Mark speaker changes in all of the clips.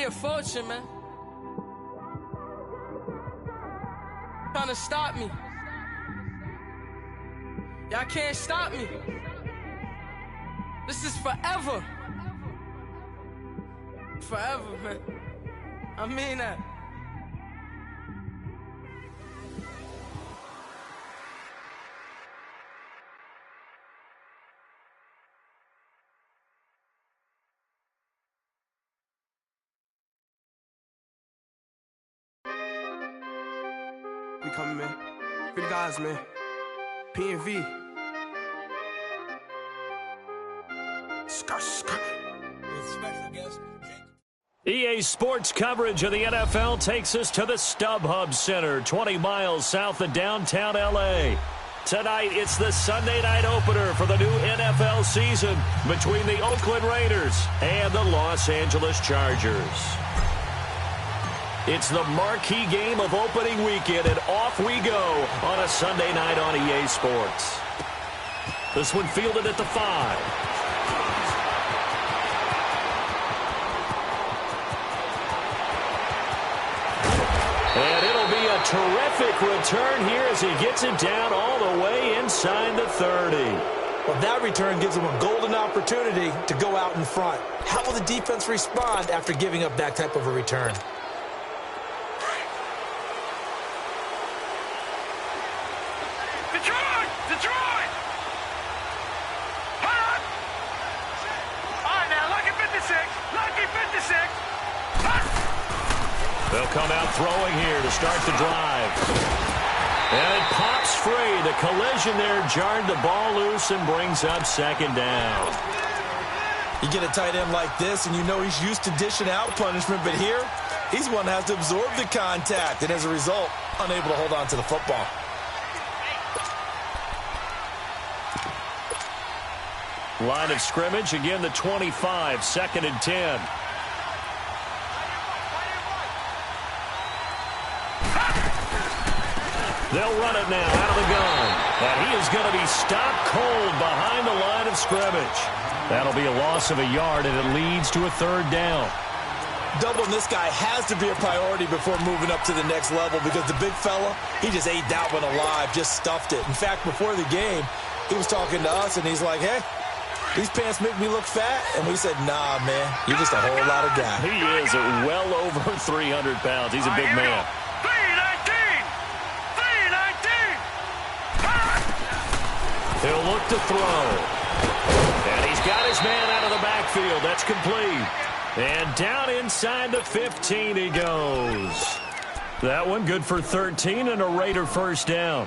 Speaker 1: be a fortune, man. Trying to stop me. Y'all can't stop me. This is forever. Forever, man. I mean that.
Speaker 2: We coming, man. Free the guys, man. P&V. Skirt.
Speaker 3: With special guest
Speaker 4: EA Sports coverage of the NFL takes us to the StubHub Center, 20 miles south of downtown L.A. Tonight, it's the Sunday night opener for the new NFL season between the Oakland Raiders and the Los Angeles Chargers. It's the marquee game of opening weekend, and off we go on a Sunday night on EA Sports. This one fielded at the 5. And it'll be a terrific return here as he gets it down all the way inside the 30.
Speaker 3: Well, that return gives him a golden opportunity to go out in front. How will the defense respond after giving up that type of a return?
Speaker 5: Detroit! Hold on! All right, now, lucky 56!
Speaker 4: They'll come out throwing here to start the drive. And it pops free. The collision there jarred the ball loose and brings up second down.
Speaker 3: You get a tight end like this, and you know he's used to dishing out punishment, but here, he's one that has to absorb the contact, and as a result, unable to hold on to the football.
Speaker 4: Line of scrimmage, again the 25, 2nd and 10. They'll run it now out of the gun. And he is going to be stopped cold behind the line of scrimmage. That'll be a loss of a yard, and it leads to a 3rd down.
Speaker 3: Doubling this guy has to be a priority before moving up to the next level because the big fella, he just ate that one alive, just stuffed it. In fact, before the game, he was talking to us, and he's like, hey, these pants make me look fat. And we said, nah, man, you're just a whole lot of guy.
Speaker 4: He is well over 300 pounds. He's a big man.
Speaker 5: 319!
Speaker 4: He'll look to throw. And he's got his man out of the backfield. That's complete. And down inside the 15 he goes. That one good for 13 and a Raider first down.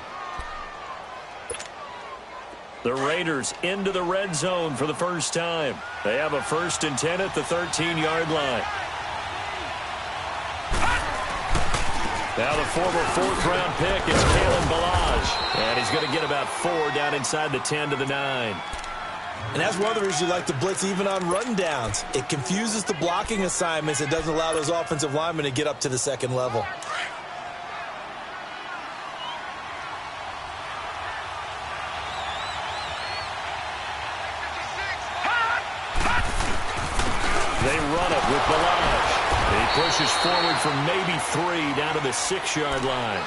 Speaker 4: The Raiders into the red zone for the first time. They have a 1st and 10 at the 13-yard line. Now the former 4th-round pick is Kalen Ballage. And he's going to get about 4 down inside the 10 to the 9.
Speaker 3: And that's one of the reasons you like to blitz even on run downs. It confuses the blocking assignments. It doesn't allow those offensive linemen to get up to the second level.
Speaker 4: They run it with Ballage. He pushes forward from maybe 3 down to the 6-yard line.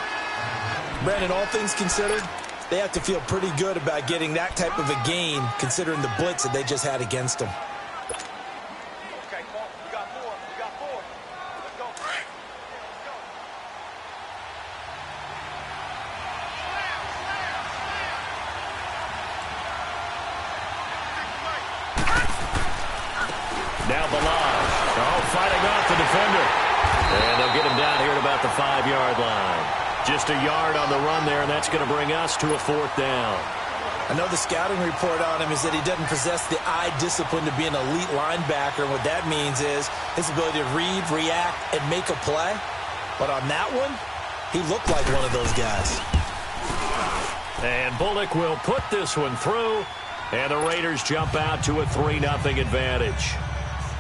Speaker 3: Brandon, all things considered, they have to feel pretty good about getting that type of a gain considering the blitz that they just had against them.
Speaker 5: Okay, come on. We got 4. Let's go.
Speaker 4: Now Ballage. Fighting off the defender. And they'll get him down here at about the 5-yard line. Just a yard on the run there, and that's going to bring us to a 4th down.
Speaker 3: I know the scouting report on him is that he doesn't possess the eye discipline to be an elite linebacker. And what that means is his ability to read, react, and make a play. But on that one, he looked like one of those guys.
Speaker 4: And Bullock will put this one through, and the Raiders jump out to a 3-0 advantage.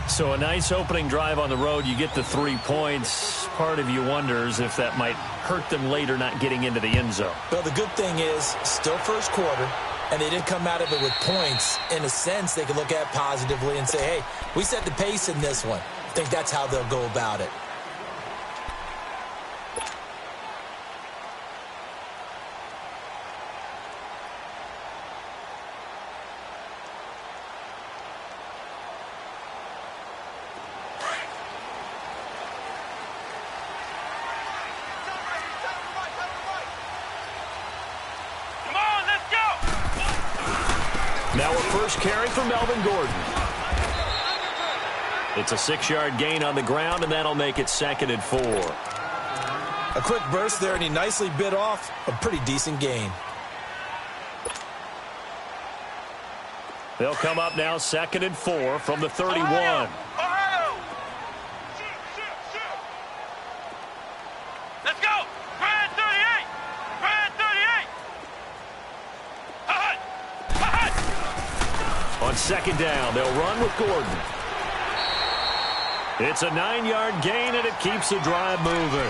Speaker 4: So a nice opening drive on the road. You get the 3 points. Part of you wonders if that might hurt them later not getting into the end zone.
Speaker 3: Well, the good thing is, still first quarter. and they didn't come out of it with points. In a sense, they could look at it positively and say, hey, we set the pace in this one. I think that's how they'll go about it.
Speaker 4: Now a first carry for Melvin Gordon. It's a 6-yard gain on the ground, and that'll make it 2nd and 4.
Speaker 3: A quick burst there, and he nicely bit off a pretty decent gain.
Speaker 4: They'll come up now 2nd and 4 from the 31.
Speaker 5: Ohio! Let's go! Brand 38! Brand 38!
Speaker 4: On 2nd down, they'll run with Gordon. It's a 9-yard gain, and it keeps the drive moving.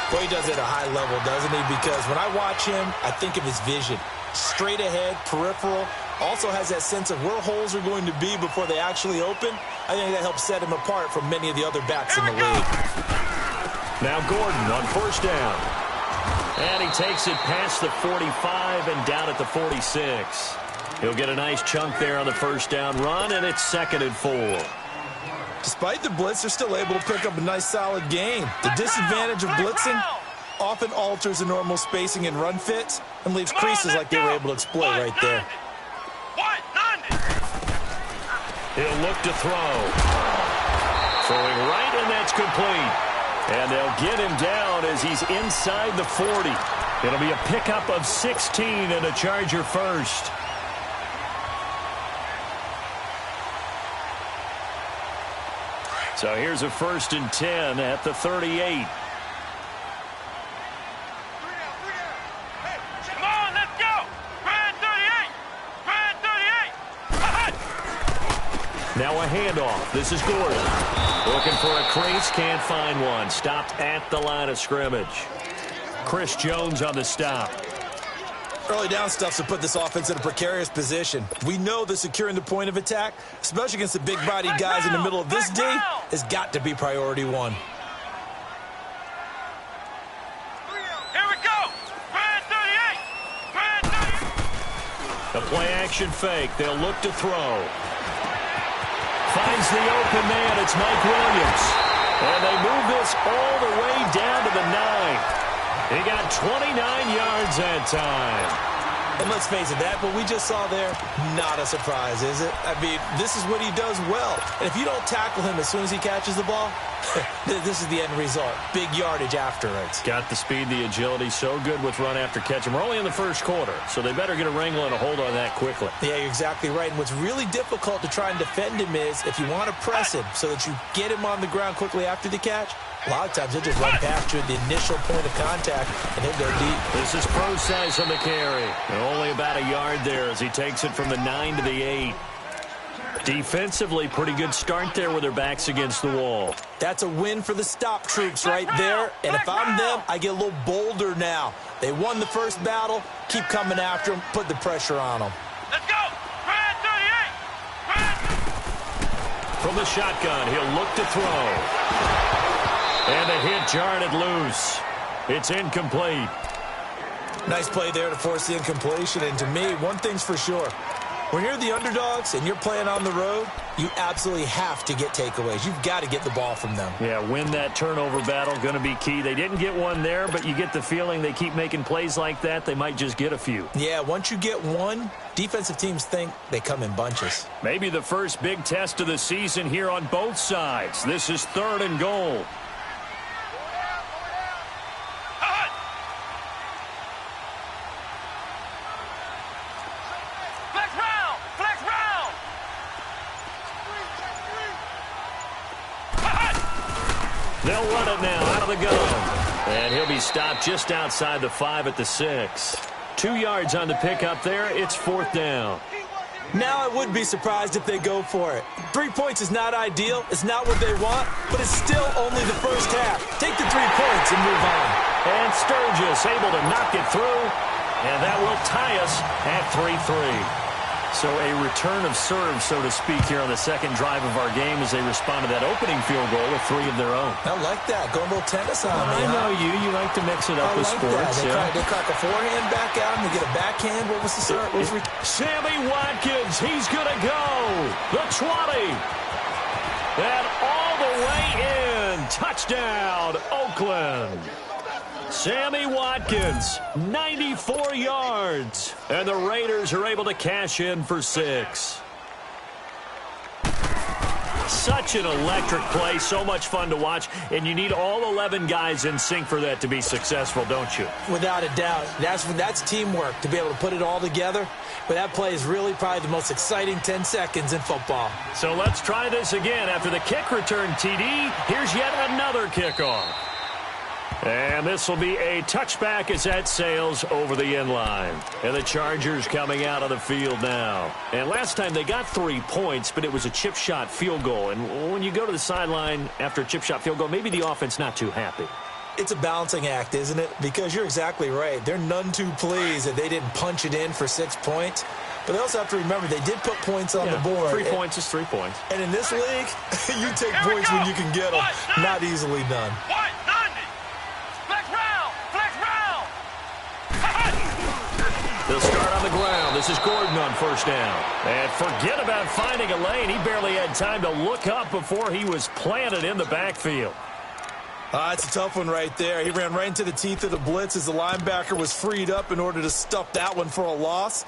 Speaker 3: Boy, he does it at a high level, doesn't he? Because when I watch him, I think of his vision. Straight ahead, peripheral. Also has that sense of where holes are going to be before they actually open. I think that helps set him apart from many of the other backs in the league.
Speaker 4: Now Gordon on 1st down. And he takes it past the 45 and down at the 46. He'll get a nice chunk there on the 1st down run, and it's 2nd and 4.
Speaker 3: Despite the blitz, they're still able to pick up a nice, solid gain. The disadvantage of blitzing often alters the normal spacing and run fits and leaves creases like they were able to exploit right there.
Speaker 4: He'll look to throw. Throwing right, and that's complete. And they'll get him down as he's inside the 40. It'll be a pickup of 16 and a Charger first. So here's a 1st and 10 at the 38.
Speaker 5: Come on, let's go! Brand 38! Brand 38!
Speaker 4: Now a handoff. This is Gordon. Looking for a crease, can't find one. Stopped at the line of scrimmage. Chris Jones on the stop.
Speaker 3: Early down stuff to put this offense in a precarious position. We know that securing the point of attack, especially against the big-bodied guys in the middle of this D, has got to be priority one.
Speaker 5: Here we go! Brand 38! Brand 38!
Speaker 4: A play-action fake. They'll look to throw. Finds the open man. It's Mike Williams. And they move this all the way down to the 9. He got 29 yards that time.
Speaker 3: And let's face it, that what we just saw there, not a surprise, is it? I mean, this is what he does well. And if you don't tackle him as soon as he catches the ball, this is the end result. Big yardage afterwards.
Speaker 4: Got the speed, the agility, so good with run after catch. And we're only in the 1st quarter, so they better get a wrangle and a hold on that quickly.
Speaker 3: Yeah, you're exactly right. And what's really difficult to try and defend him is if you want to press him so that you get him on the ground quickly after the catch, a lot of times he'll just run past you at the initial point of contact, and he'll go deep.
Speaker 4: This is Prosise on the carry. And only about a yard there as he takes it from the 9 to the 8. Defensively, pretty good start there with their backs against the wall.
Speaker 3: That's a win for the stop troops right there. And if I'm them, I get a little bolder now. They won the first battle. Keep coming after them. Put the pressure on them.
Speaker 5: Let's go! Brand 38!
Speaker 4: From the shotgun, he'll look to throw. And the hit jarred loose. It's incomplete.
Speaker 3: Nice play there to force the incompletion. And to me, one thing's for sure. When you're the underdogs and you're playing on the road, you absolutely have to get takeaways. You've got to get the ball from them.
Speaker 4: Yeah, win that turnover battle, going to be key. They didn't get one there, but you get the feeling they keep making plays like that, they might just get a few.
Speaker 3: Yeah, once you get one, defensive teams think they come in bunches.
Speaker 4: Maybe the first big test of the season here on both sides. This is 3rd and goal. They'll run it now out of the gun. And he'll be stopped just outside the 5 at the 6. 2 yards on the pickup there. It's 4th down.
Speaker 3: Now I would be surprised if they go for it. 3 points is not ideal. It's not what they want, but it's still only the first half. Take the 3 points and move on.
Speaker 4: And Sturgis able to knock it through. And that will tie us at 3-3. So a return of serve, so to speak, here on the second drive of our game as they respond to that opening field goal with 3 of their own.
Speaker 3: I like that. Going a little tennis on me.
Speaker 4: I know you. You like to mix it up with sports.
Speaker 3: They crack a forehand back out and they get a backhand. What was the serve?
Speaker 4: Sammy Watkins, he's going to go. The 20. And all the way in. Touchdown, Oakland. Sammy Watkins, 94 yards. And the Raiders are able to cash in for 6. Such an electric play, so much fun to watch, and you need all 11 guys in sync for that to be successful, don't you?
Speaker 3: Without a doubt. That's teamwork, to be able to put it all together. But that play is really probably the most exciting 10 seconds in football.
Speaker 4: So let's try this again. After the kick return TD, here's yet another kickoff. And this will be a touchback as that sails over the end line. And the Chargers coming out on the field now. And last time they got 3 points, but it was a chip shot field goal. And when you go to the sideline after a chip shot field goal, maybe the offense not too happy.
Speaker 3: It's a balancing act, isn't it? Because you're exactly right. They're none too pleased that they didn't punch it in for 6 points. But they also have to remember they did put points on the board.
Speaker 4: 3 points is 3 points.
Speaker 3: And in this league, you take points when you can get them. Not easily done.
Speaker 4: They'll start on the ground. This is Gordon on first down. And forget about finding a lane. He barely had time to look up before he was planted in the backfield.
Speaker 3: It's a tough one right there. He ran right into the teeth of the blitz as the linebacker was freed up in order to stuff that one for a loss.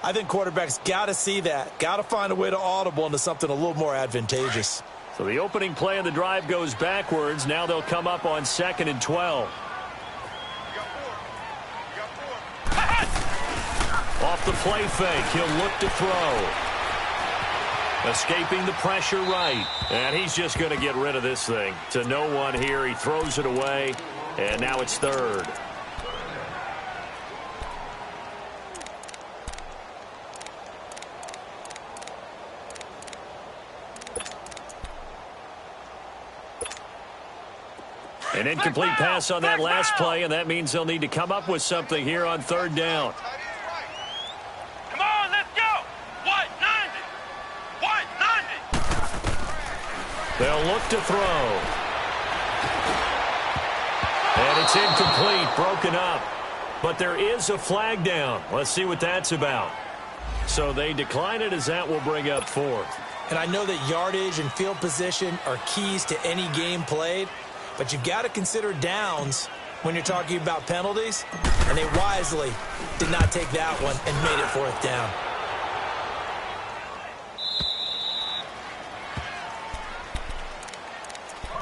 Speaker 3: I think quarterbacks got to see that. Got to find a way to audible into something a little more advantageous.
Speaker 4: So the opening play of the drive goes backwards. Now they'll come up on 2nd and 12. Off the play fake, he'll look to throw. Escaping the pressure right. And he's just going to get rid of this thing. To no one here, he throws it away. And now it's 3rd. An incomplete pass on that last play, and that means they'll need to come up with something here on 3rd down.
Speaker 5: Come on, let's go! White 90! White 90!
Speaker 4: They'll look to throw. And it's incomplete, broken up. But there is a flag down. Let's see what that's about. So they decline it as that will bring up 4th.
Speaker 3: And I know that yardage and field position are keys to any game played. But you've got to consider downs when you're talking about penalties. And they wisely did not take that one and made it 4th down.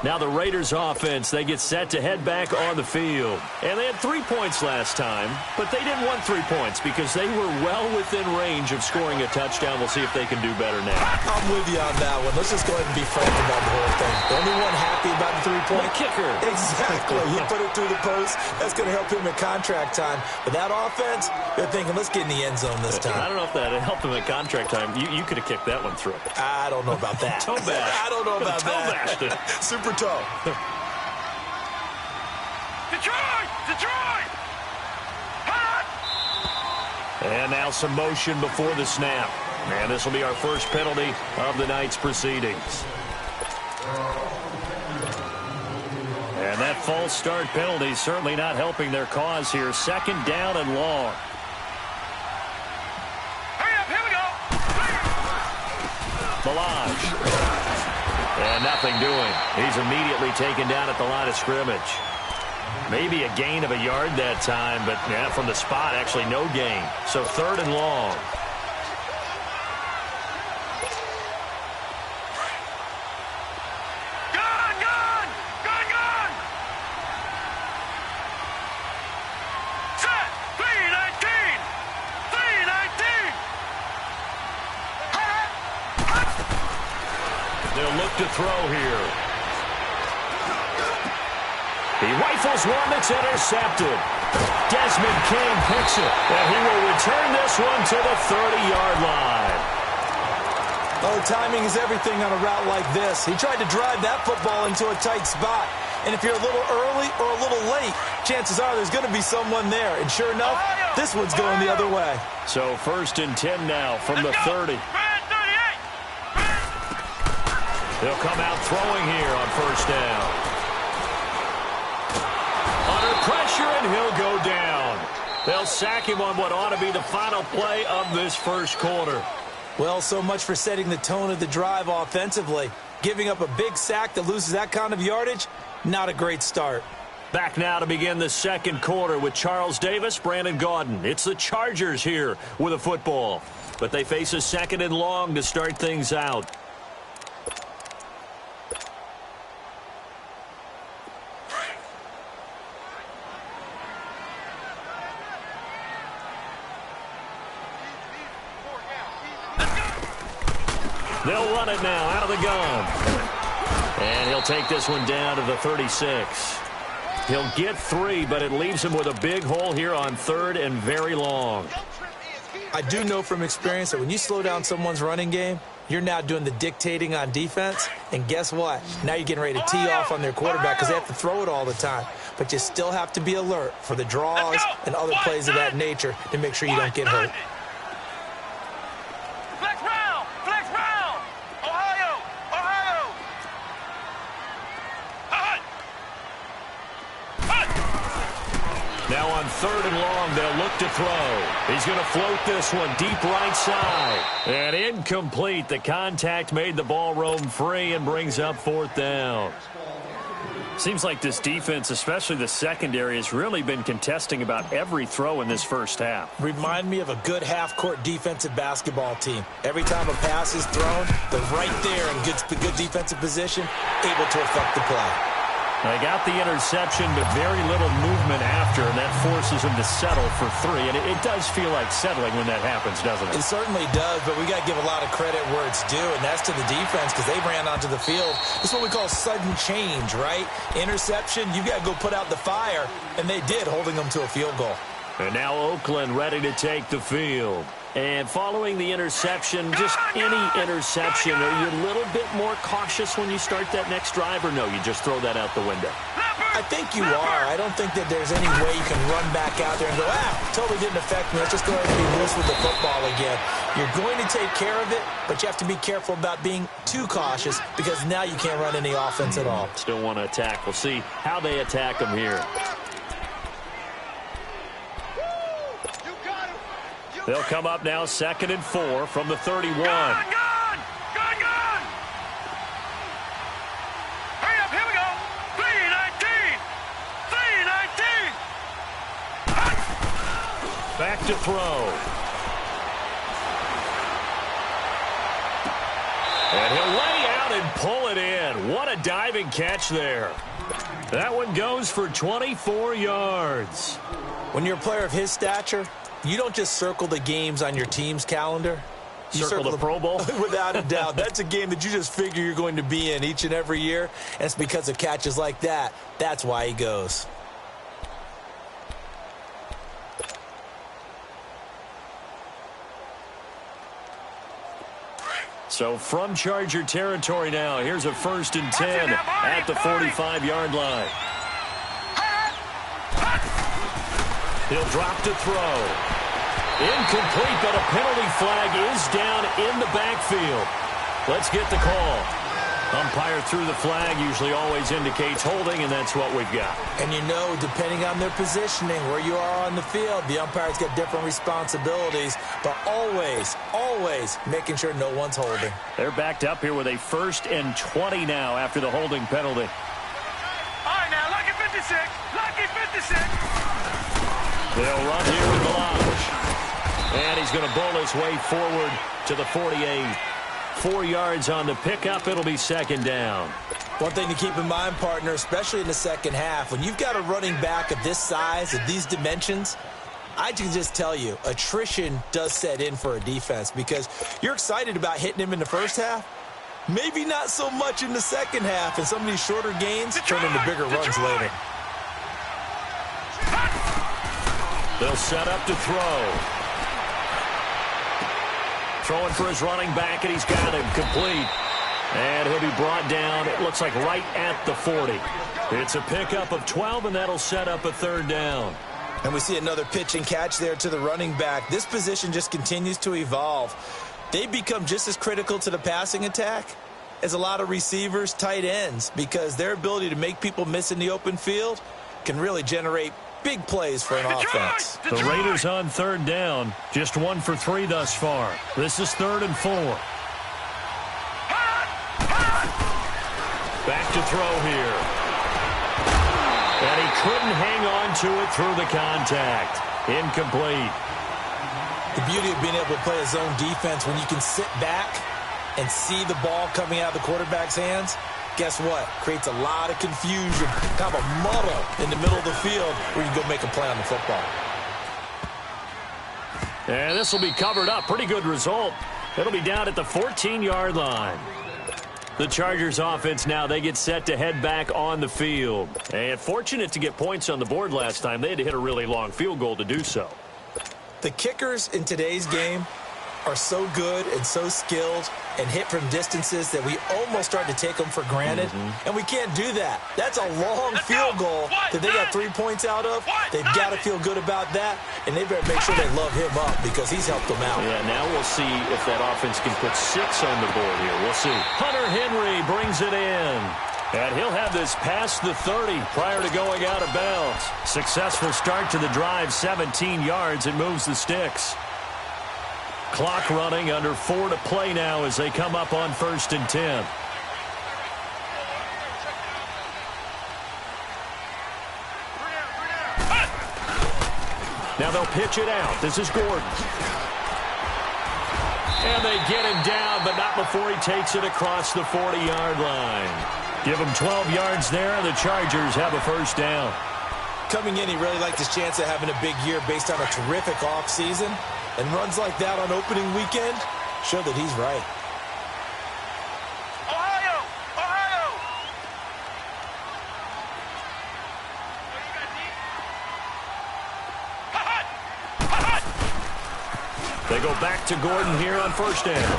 Speaker 4: Now the Raiders offense, they get set to head back on the field. And they had 3 points last time, but they didn't want 3 points because they were well within range of scoring a touchdown. We'll see if they can do better now.
Speaker 3: I'm with you on that one. Let's just go ahead and be frank about the whole thing. The only one happy about the 3-point
Speaker 4: kicker.
Speaker 3: Exactly. He put it through the post. That's going to help him in contract time. But that offense, they're thinking, let's get in the end zone this time.
Speaker 4: I don't know if that helped him at contract time. You could have kicked that one through.
Speaker 3: I don't know about that.
Speaker 4: Toe bash.
Speaker 3: I don't know about
Speaker 4: Toe bashed it.
Speaker 3: Super toe.
Speaker 5: Detroit! Detroit! Hot!
Speaker 4: And now some motion before the snap. And this will be our first penalty of the night's proceedings. And that false start penalty certainly not helping their cause here. 2nd down and long.
Speaker 5: Hurry up, here we go!
Speaker 4: Balaj. And nothing doing. He's immediately taken down at the line of scrimmage. Maybe a gain of a yard that time, but yeah, from the spot, actually no gain. So 3rd and long.
Speaker 5: Gun! Gun! Gun! Gun! Set! 319! 319!
Speaker 4: They'll look to throw here. He rifles one that's intercepted. Desmond King picks it. And he will return this one to the 30-yard line.
Speaker 3: Oh, timing is everything on a route like this. He tried to drive that football into a tight spot. And if you're a little early or a little late, chances are there's going to be someone there. And sure enough, this one's going the other way.
Speaker 4: So 1st and 10 now from the 30. He'll come out throwing here on 1st down. Under pressure, and he'll go down. They'll sack him on what ought to be the final play of this 1st quarter.
Speaker 3: Well, so much for setting the tone of the drive offensively. Giving up a big sack that loses that kind of yardage, not a great start.
Speaker 4: Back now to begin the 2nd quarter with Charles Davis, Brandon Gaudin. It's the Chargers here with a football. But they face a 2nd and long to start things out. They'll run it now out of the gun. And he'll take this one down to the 36. He'll get 3, but it leaves him with a big hole here on 3rd and very long.
Speaker 3: I do know from experience that when you slow down someone's running game, you're now doing the dictating on defense. And guess what? Now you're getting ready to tee off on their quarterback because they have to throw it all the time. But you still have to be alert for the draws and other plays of that nature to make sure you don't get hurt.
Speaker 4: Now on 3rd and long, they'll look to throw. He's going to float this one deep right side. And incomplete. The contact made the ball roam free and brings up 4th down. Seems like this defense, especially the secondary, has really been contesting about every throw in this 1st half.
Speaker 3: Remind me of a good half-court defensive basketball team. Every time a pass is thrown, they're right there in good defensive position, able to affect the play.
Speaker 4: They got the interception, but very little movement after, and that forces them to settle for 3. And it does feel like settling when that happens, doesn't it?
Speaker 3: It certainly does, but we got to give a lot of credit where it's due, and that's to the defense because they ran onto the field. This is what we call sudden change, right? Interception, you got to go put out the fire, and they did, holding them to a field goal.
Speaker 4: And now Oakland ready to take the field. And following the interception, just any interception, are you a little bit more cautious when you start that next drive, or no, you just throw that out the window?
Speaker 3: I think you are. I don't think that there's any way you can run back out there and go, totally didn't affect me. Let's just go ahead and be loose with the football again. You're going to take care of it, but you have to be careful about being too cautious because now you can't run any offense at all.
Speaker 4: Still want to attack. We'll see how they attack them here. They'll come up now 2nd and 4 from the 31.
Speaker 5: Gun! Hurry up, here we go. 3-19.
Speaker 4: Back to throw. And he'll lay out and pull it in. What a diving catch there. That one goes for 24 yards.
Speaker 3: When you're a player of his stature, you don't just circle the games on your team's calendar. You
Speaker 4: circle the Pro Bowl?
Speaker 3: Without a doubt. That's a game that you just figure you're going to be in each and every year. And it's because of catches like that. That's why he goes.
Speaker 4: So from Charger territory now, here's a 1st and 10 at the 45-yard line. He'll drop to throw. Incomplete, but a penalty flag is down in the backfield. Let's get the call. Umpire threw the flag, usually always indicates holding, and that's what we've got.
Speaker 3: And you know, depending on their positioning, where you are on the field, the umpire's got different responsibilities, but always, always making sure no one's holding.
Speaker 4: They're backed up here with a 1st and 20 now after the holding penalty.
Speaker 5: All right, now, lucky 56. Lucky 56.
Speaker 4: They'll run here with Balaj. And he's going to bowl his way forward to the 48. 4 yards on the pickup. It'll be 2nd down.
Speaker 3: One thing to keep in mind, partner, especially in the second half, when you've got a running back of this size, of these dimensions, I can just tell you, attrition does set in for a defense because you're excited about hitting him in the first half. Maybe not so much in the second half, and some of these shorter gains turn into bigger runs later.
Speaker 4: They'll set up to throw. Throwing for his running back, and he's got him complete. And he'll be brought down, it looks like right at the 40. It's a pickup of 12, and that'll set up a third down.
Speaker 3: And we see another pitch and catch there to the running back. This position just continues to evolve. They become just as critical to the passing attack as a lot of receivers, tight ends, because their ability to make people miss in the open field can really generate big plays for an offense.
Speaker 4: The Raiders on third down, just 1 for 3 thus far. This is 3rd and 4. Back to throw here. And he couldn't hang on to it through the contact. Incomplete.
Speaker 3: The beauty of being able to play a zone defense when you can sit back and see the ball coming out of the quarterback's hands, guess what? Creates a lot of confusion, kind of a muddle in the middle of the field where you can go make a play on the football.
Speaker 4: And this will be covered up. Pretty good result. It'll be down at the 14-yard line. The Chargers offense now, they get set to head back on the field. And fortunate to get points on the board last time. They had to hit a really long field goal to do so.
Speaker 3: The kickers in today's game are so good and so skilled and hit from distances that we almost start to take them for granted. And we can't do that. That's a long field goal that they got 3 points out of. They've got to feel good about that, and they better make sure they love him up because he's helped them out.
Speaker 4: Yeah, now we'll see if that offense can put 6 on the board here. We'll see. Hunter Henry brings it in. And he'll have this past the 30 prior to going out of bounds. Successful start to the drive, 17 yards. It moves the sticks. Clock running, under 4 to play now as they come up on 1st and 10. Now they'll pitch it out. This is Gordon. And they get him down, but not before he takes it across the 40-yard line. Give him 12 yards there, and the Chargers have a first down.
Speaker 3: Coming in, he really liked his chance of having a big year based on a terrific offseason. And runs like that on opening weekend show that he's right.
Speaker 5: Ohio! Ohio!
Speaker 4: They go back to Gordon here on first down.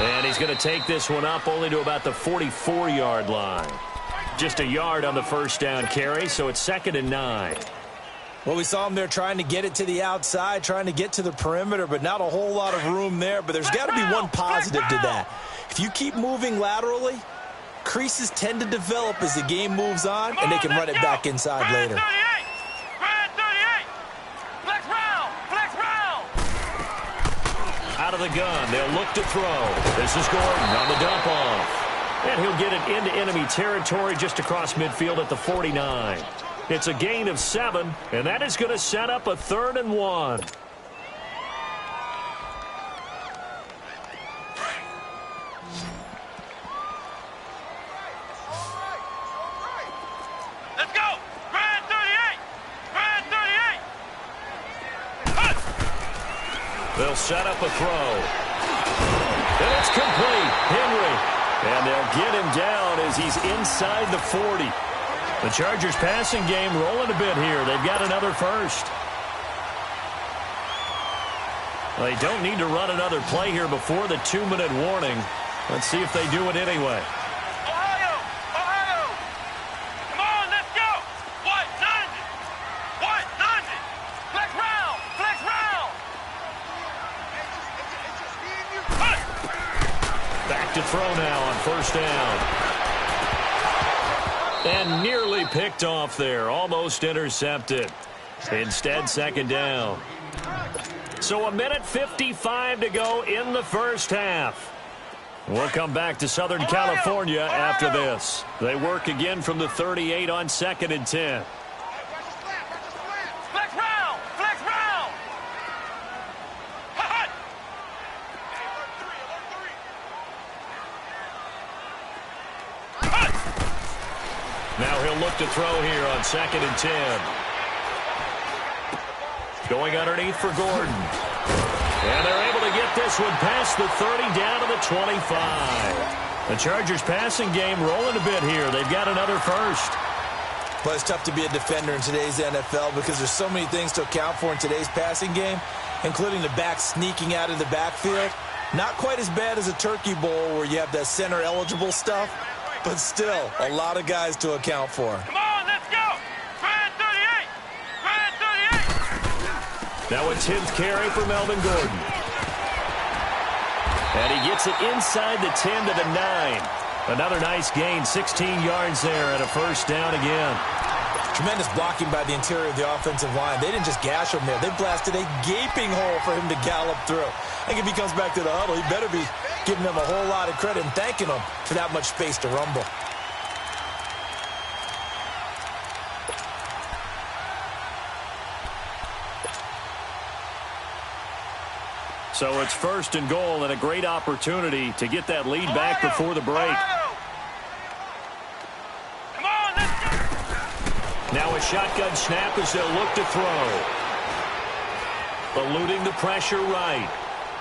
Speaker 4: And he's going to take this one up only to about the 44-yard line. Just a yard on the first down carry, so it's 2nd and 9.
Speaker 3: Well, we saw him there trying to get it to the outside, trying to get to the perimeter, but not a whole lot of room there. But there's got to be one positive to that. If you keep moving laterally, creases tend to develop as the game moves on, and they can run it back inside later.
Speaker 5: Grand 38! Flex round! Flex round!
Speaker 4: Out of the gun, they'll look to throw. This is Gordon on the dump off. And he'll get it into enemy territory just across midfield at the 49. It's a gain of 7, and that is going to set up a 3rd and 1.
Speaker 5: Let's go! Grand 38! Grand 38!
Speaker 4: They'll set up a throw. And it's complete. Henry. And they'll get him down as he's inside the 40. The Chargers passing game rolling a bit here. They've got another first. They don't need to run another play here before the 2-minute warning. Let's see if they do it anyway.
Speaker 5: Ohio! Ohio! Come on, let's go! What? 90! What? 90! Flex round! Flex round!
Speaker 4: Back to throw now on first down. And nearly picked off there. Almost intercepted. Instead, 2nd down. So 1:55 to go in the first half. We'll come back to Southern California after this. They work again from the 38 on 2nd and 10.
Speaker 5: Flex round! Flex round!
Speaker 4: Now he'll look to throw here on 2nd and 10. Going underneath for Gordon. And they're able to get this one past the 30 down to the 25. The Chargers passing game rolling a bit here. They've got another first.
Speaker 3: But it's tough to be a defender in today's NFL because there's so many things to account for in today's passing game. including the back sneaking out of the backfield. Not quite as bad as a turkey bowl where you have that center-eligible stuff, but still a lot of guys to account for.
Speaker 5: Come on, let's go. Brand 38. Brand 38.
Speaker 4: Now a 10th carry for Melvin Gordon. And he gets it inside the 10 to the 9. Another nice gain, 16 yards there and a first down again.
Speaker 3: Tremendous blocking by the interior of the offensive line. They didn't just gash him there. They blasted a gaping hole for him to gallop through. I think if he comes back to the huddle, he better be giving them a whole lot of credit and thanking them for that much space to rumble.
Speaker 4: So it's 1st and goal and a great opportunity to get that lead back before the break.
Speaker 5: Come on, let's go.
Speaker 4: Now a shotgun snap as they'll look to throw. Eluding the pressure right.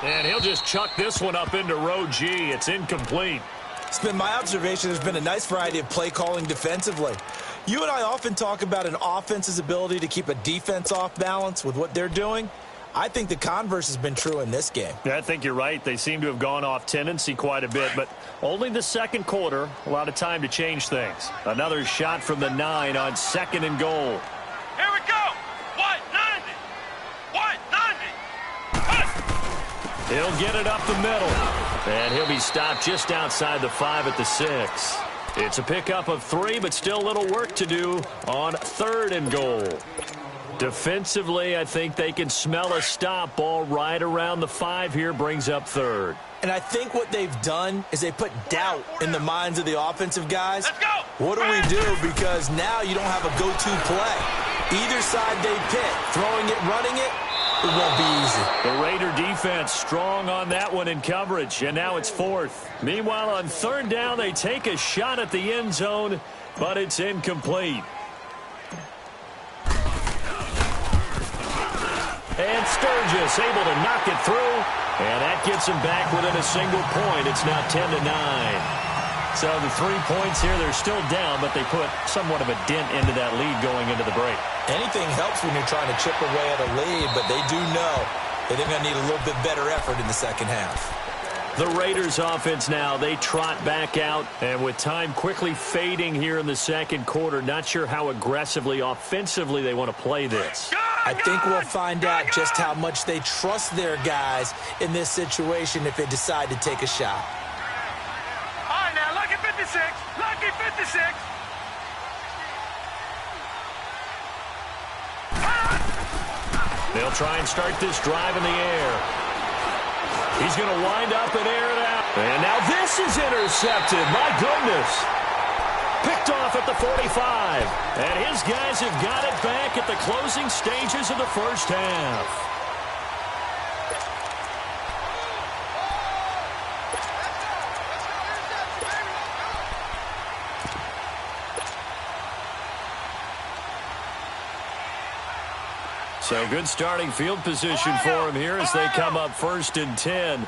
Speaker 4: And he'll just chuck this one up into row G. It's incomplete.
Speaker 3: It's been my observation there's been a nice variety of play calling defensively. You and I often talk about an offense's ability to keep a defense off balance with what they're doing. I think the converse has been true in this game.
Speaker 4: Yeah, I think you're right. They seem to have gone off tendency quite a bit, but only the second quarter. A lot of time to change things. Another shot from the 9 on 2nd and goal.
Speaker 5: Here we go. White 90. White 90.
Speaker 4: He'll get it up the middle. And he'll be stopped just outside the 5 at the 6. It's a pickup of 3, but still a little work to do on 3rd and goal. Defensively, I think they can smell a stop. Ball right around the 5 here, brings up 3rd.
Speaker 3: And I think what they've done is they put doubt in the minds of the offensive guys.
Speaker 5: Let's go.
Speaker 3: What do we do? Because now you don't have a go-to play. Either side they pick, throwing it, running it, it won't be easy.
Speaker 4: The Raider defense strong on that one in coverage, and now it's 4th. Meanwhile, on 3rd down, they take a shot at the end zone, but it's incomplete. And Sturgis able to knock it through, and that gets him back within a single point. It's now 10 to 9. So the 3 points here, they're still down, but they put somewhat of a dent into that lead going into the break.
Speaker 3: Anything helps when you're trying to chip away at a lead, but they do know that they're going to need a little bit better effort in the second half.
Speaker 4: The Raiders offense now, they trot back out, and with time quickly fading here in the second quarter, not sure how aggressively, offensively they want to play this.
Speaker 3: I think we'll find out just how much they trust their guys in this situation if they decide to take a shot.
Speaker 5: All right, now, lucky 56. Lucky 56.
Speaker 4: They'll try and start this drive in the air. He's going to wind up and air it out. And now this is intercepted. My goodness. Picked off at the 45. And his guys have got it back at the closing stages of the first half. So good starting field position for him here as they come up 1st and 10.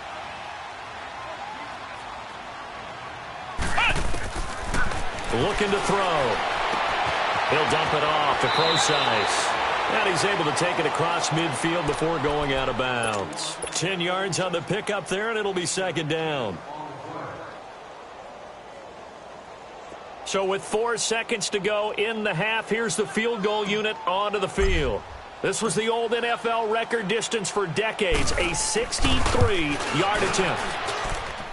Speaker 4: Looking to throw. He'll dump it off to Procise. And he's able to take it across midfield before going out of bounds. 10 yards on the pickup there, and it'll be 2nd down. So with 4 seconds to go in the half, here's the field goal unit onto the field. This was the old NFL record distance for decades, a 63-yard attempt.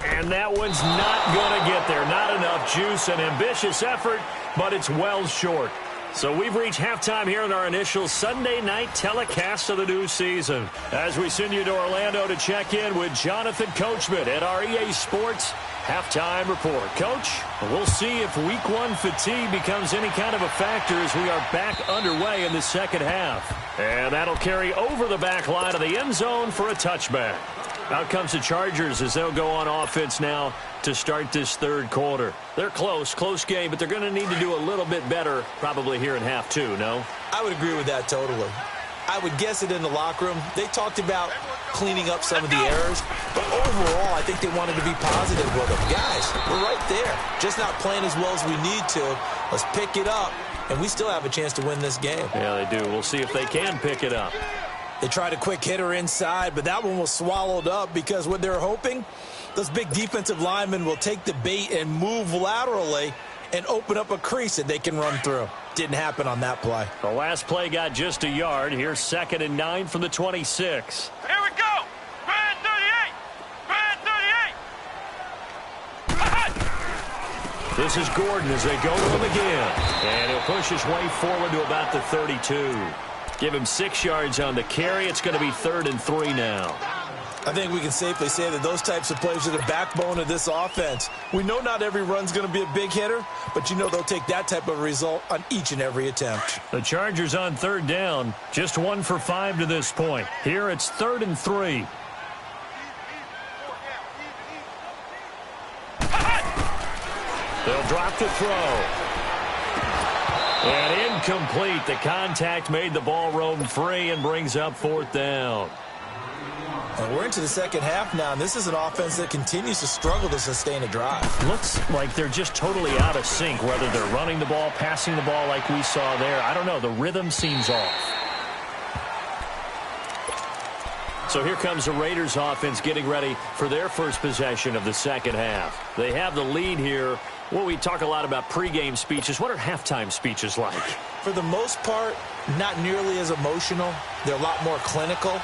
Speaker 4: And that one's not going to get there. Not enough juice, an ambitious effort, but it's well short. So we've reached halftime here in our initial Sunday night telecast of the new season. As we send you to Orlando to check in with Jonathan Coachman at our EA Sports Halftime Report. Coach, we'll see if Week 1 fatigue becomes any kind of a factor as we are back underway in the second half. And that'll carry over the back line of the end zone for a touchback. Out comes the Chargers as they'll go on offense now to start this 3rd quarter. They're close game, but they're going to need to do a little bit better probably here in half 2, no?
Speaker 3: I would agree with that totally. I would guess it in the locker room. They talked about cleaning up some of the errors, but overall, I think they wanted to be positive with them. Guys, we're right there. Just not playing as well as we need to. Let's pick it up, and we still have a chance to win this game.
Speaker 4: Yeah, they do. We'll see if they can pick it up.
Speaker 3: They tried a quick hitter inside, but that one was swallowed up because what they're hoping, those big defensive linemen will take the bait and move laterally and open up a crease that they can run through. Didn't happen on that play.
Speaker 4: The last play got just a yard. Here's 2nd and 9 from the 26.
Speaker 5: Here we go. Brand 38. Brand 38.
Speaker 4: This is Gordon as they go to him again. And he'll push his way forward to about the 32. Give him 6 yards on the carry. It's going to be 3rd and 3 now.
Speaker 3: I think we can safely say that those types of plays are the backbone of this offense. We know not every run's going to be a big hitter, but you know they'll take that type of result on each and every attempt.
Speaker 4: The Chargers on 3rd down, just 1 for 5 to this point. Here it's 3rd and 3. They'll drop to throw. And incomplete. The contact made the ball roam free and brings up 4th down.
Speaker 3: And we're into the second half now, and this is an offense that continues to struggle to sustain a drive.
Speaker 4: Looks like they're just totally out of sync, whether they're running the ball, passing the ball like we saw there. I don't know. The rhythm seems off. So here comes the Raiders offense getting ready for their first possession of the second half. They have the lead here. Well, we talk a lot about pregame speeches. What are halftime speeches like?
Speaker 3: For the most part, not nearly as emotional. They're a lot more clinical.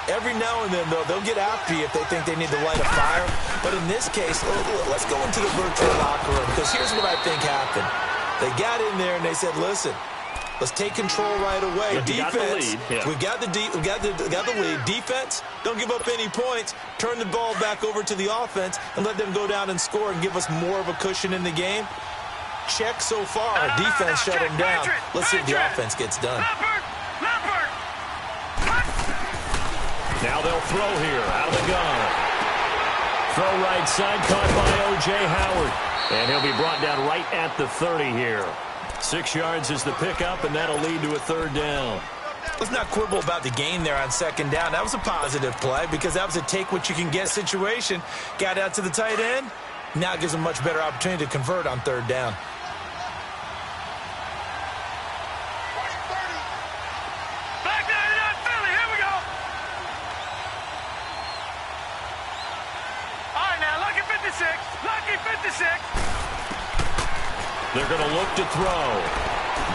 Speaker 3: Every now and then, though, they'll get after you if they think they need to light a fire. But in this case, let's go into the virtual locker room, because here's what I think happened. They got in there and they said, listen, let's take control right away. Defense, we got the lead. Defense, don't give up any points. Turn the ball back over to the offense and let them go down and score and give us more of a cushion in the game. Check so far. Defense shut them down. Let's see if the offense gets done.
Speaker 4: Now they'll throw here out of the gun. Throw right side, caught by O.J. Howard. And he'll be brought down right at the 30 here. 6 yards is the pickup, and that'll lead to a 3rd down.
Speaker 3: Let's not quibble about the gain there on 2nd down. That was a positive play because that was a take-what-you-can-get situation. Got out to the tight end. Now it gives them a much better opportunity to convert on 3rd down.
Speaker 4: They're going to look to throw.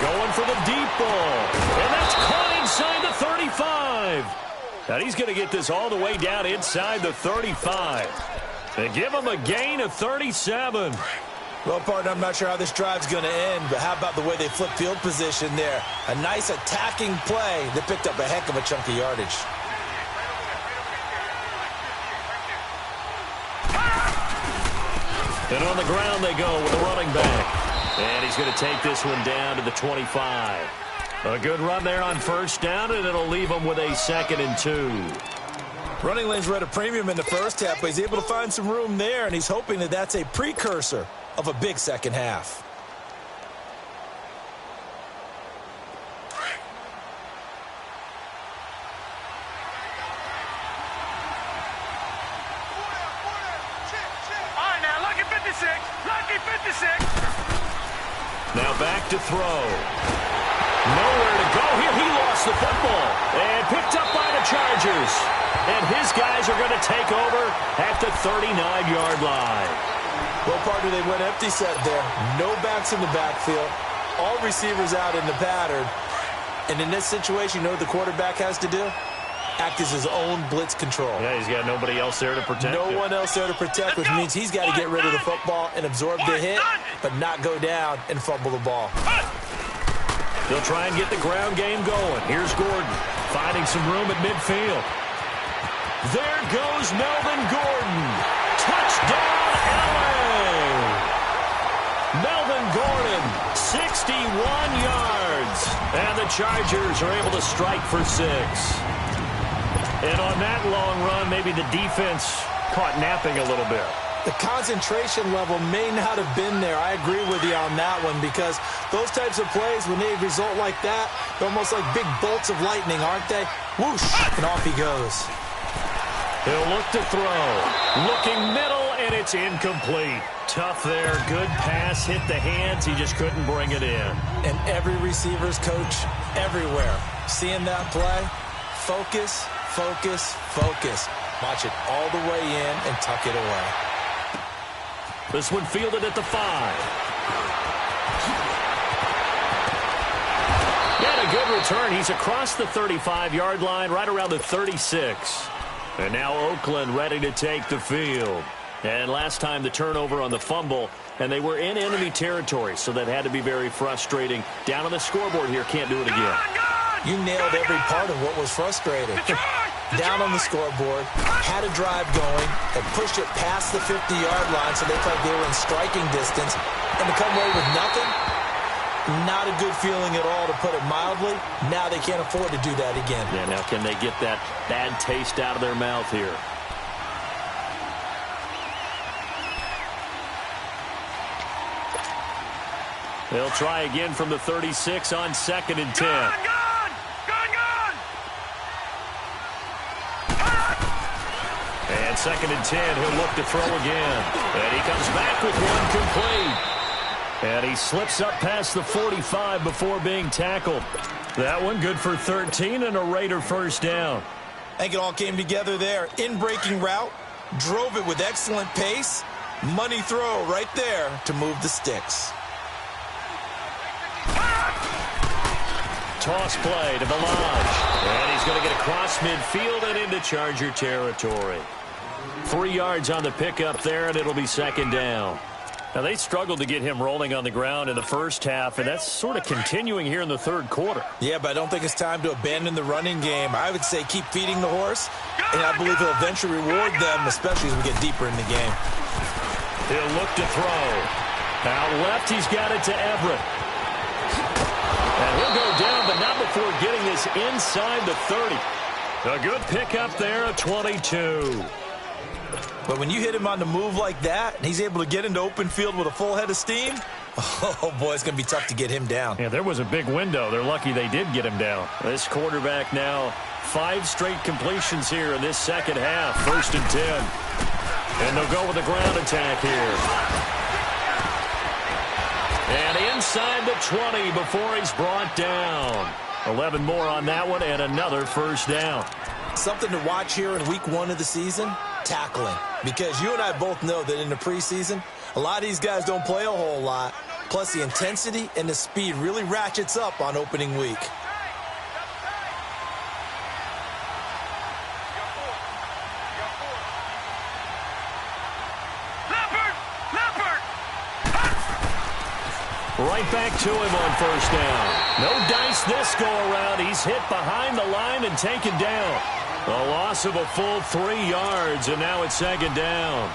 Speaker 4: Going for the deep ball. And that's caught inside the 35. And he's going to get this all the way down inside the 35. They give him a gain of 37.
Speaker 3: Well, partner, I'm not sure how this drive's going to end, but how about the way they flip field position there? A nice attacking play that picked up a heck of a chunk of yardage.
Speaker 4: And on the ground they go with the running back. And he's going to take this one down to the 25. A good run there on 1st down, and it'll leave him with a 2nd and 2.
Speaker 3: Running lanes were at a premium in the first half, but he's able to find some room there, and he's hoping that that's a precursor of a big second half.
Speaker 4: Now back to throw. Nowhere to go here. He lost the football. And picked up by the Chargers. And his guys are going to take over at the 39-yard line.
Speaker 3: Well, partner, they went empty set there. No backs in the backfield. All receivers out in the pattern. And in this situation, you know what the quarterback has to do? Act as his own blitz control.
Speaker 4: Yeah, he's got nobody else there to protect him.
Speaker 3: No one else there to protect, which means he's got to get rid of the football and absorb the hit, but not go down and fumble the ball.
Speaker 4: They'll try and get the ground game going. Here's Gordon finding some room at midfield. There goes Melvin Gordon. Touchdown, LA! Melvin Gordon, 61 yards. And the Chargers are able to strike for 6. And on that long run, maybe the defense caught napping a little bit.
Speaker 3: The concentration level may not have been there. I agree with you on that one, because those types of plays, when they result like that, they're almost like big bolts of lightning, aren't they? Whoosh, and off he goes.
Speaker 4: He'll look to throw. Looking middle, and it's incomplete. Tough there. Good pass. Hit the hands. He just couldn't bring it in.
Speaker 3: And every receiver's coach everywhere, seeing that play, focus, focus, focus. Watch it all the way in and tuck it away.
Speaker 4: This one fielded at the 5. And a good return. He's across the 35-yard line, right around the 36. And now Oakland ready to take the field. And last time the turnover on the fumble, and they were in enemy territory, so that had to be very frustrating. Down on the scoreboard here, can't do it again.
Speaker 3: You nailed every part of what was frustrating. Down on the scoreboard, had a drive going, and pushed it past the 50-yard line so they felt like they were in striking distance, and to come away with nothing, not a good feeling at all, to put it mildly. Now they can't afford to do that again.
Speaker 4: Yeah, now can they get that bad taste out of their mouth here? They'll try again from the 36 on 2nd and 10. And 2nd and 10, he'll look to throw again. And he comes back with one complete. And he slips up past the 45 before being tackled. That one good for 13 and a Raider first down.
Speaker 3: I think it all came together there. In-breaking route, drove it with excellent pace. Money throw right there to move the sticks.
Speaker 4: Toss play to Ballage. And he's going to get across midfield and into Charger territory. 3 yards on the pickup there, and it'll be 2nd down. Now, they struggled to get him rolling on the ground in the first half, and that's sort of continuing here in the third quarter.
Speaker 3: Yeah, but I don't think it's time to abandon the running game. I would say keep feeding the horse, and I believe he'll eventually reward them, especially as we get deeper in the game.
Speaker 4: He'll look to throw. Out left, he's got it to Everett. And he'll go down, but not before getting this inside the 30. A good pickup there, a 22.
Speaker 3: But when you hit him on the move like that, and he's able to get into open field with a full head of steam, oh, boy, it's going to be tough to get him down.
Speaker 4: Yeah, there was a big window. They're lucky they did get him down. This quarterback now, 5 straight completions here in this second half. 1st and 10. And they'll go with a ground attack here. And inside the 20 before he's brought down. 11 more on that one and another first down.
Speaker 3: Something to watch here in week 1 of the season, tackling. Because you and I both know that in the preseason, a lot of these guys don't play a whole lot. Plus, the intensity and the speed really ratchets up on opening week.
Speaker 4: Right back to him on first down. No dice this go-around. He's hit behind the line and taken down. A loss of a full 3 yards, and now it's 2nd down.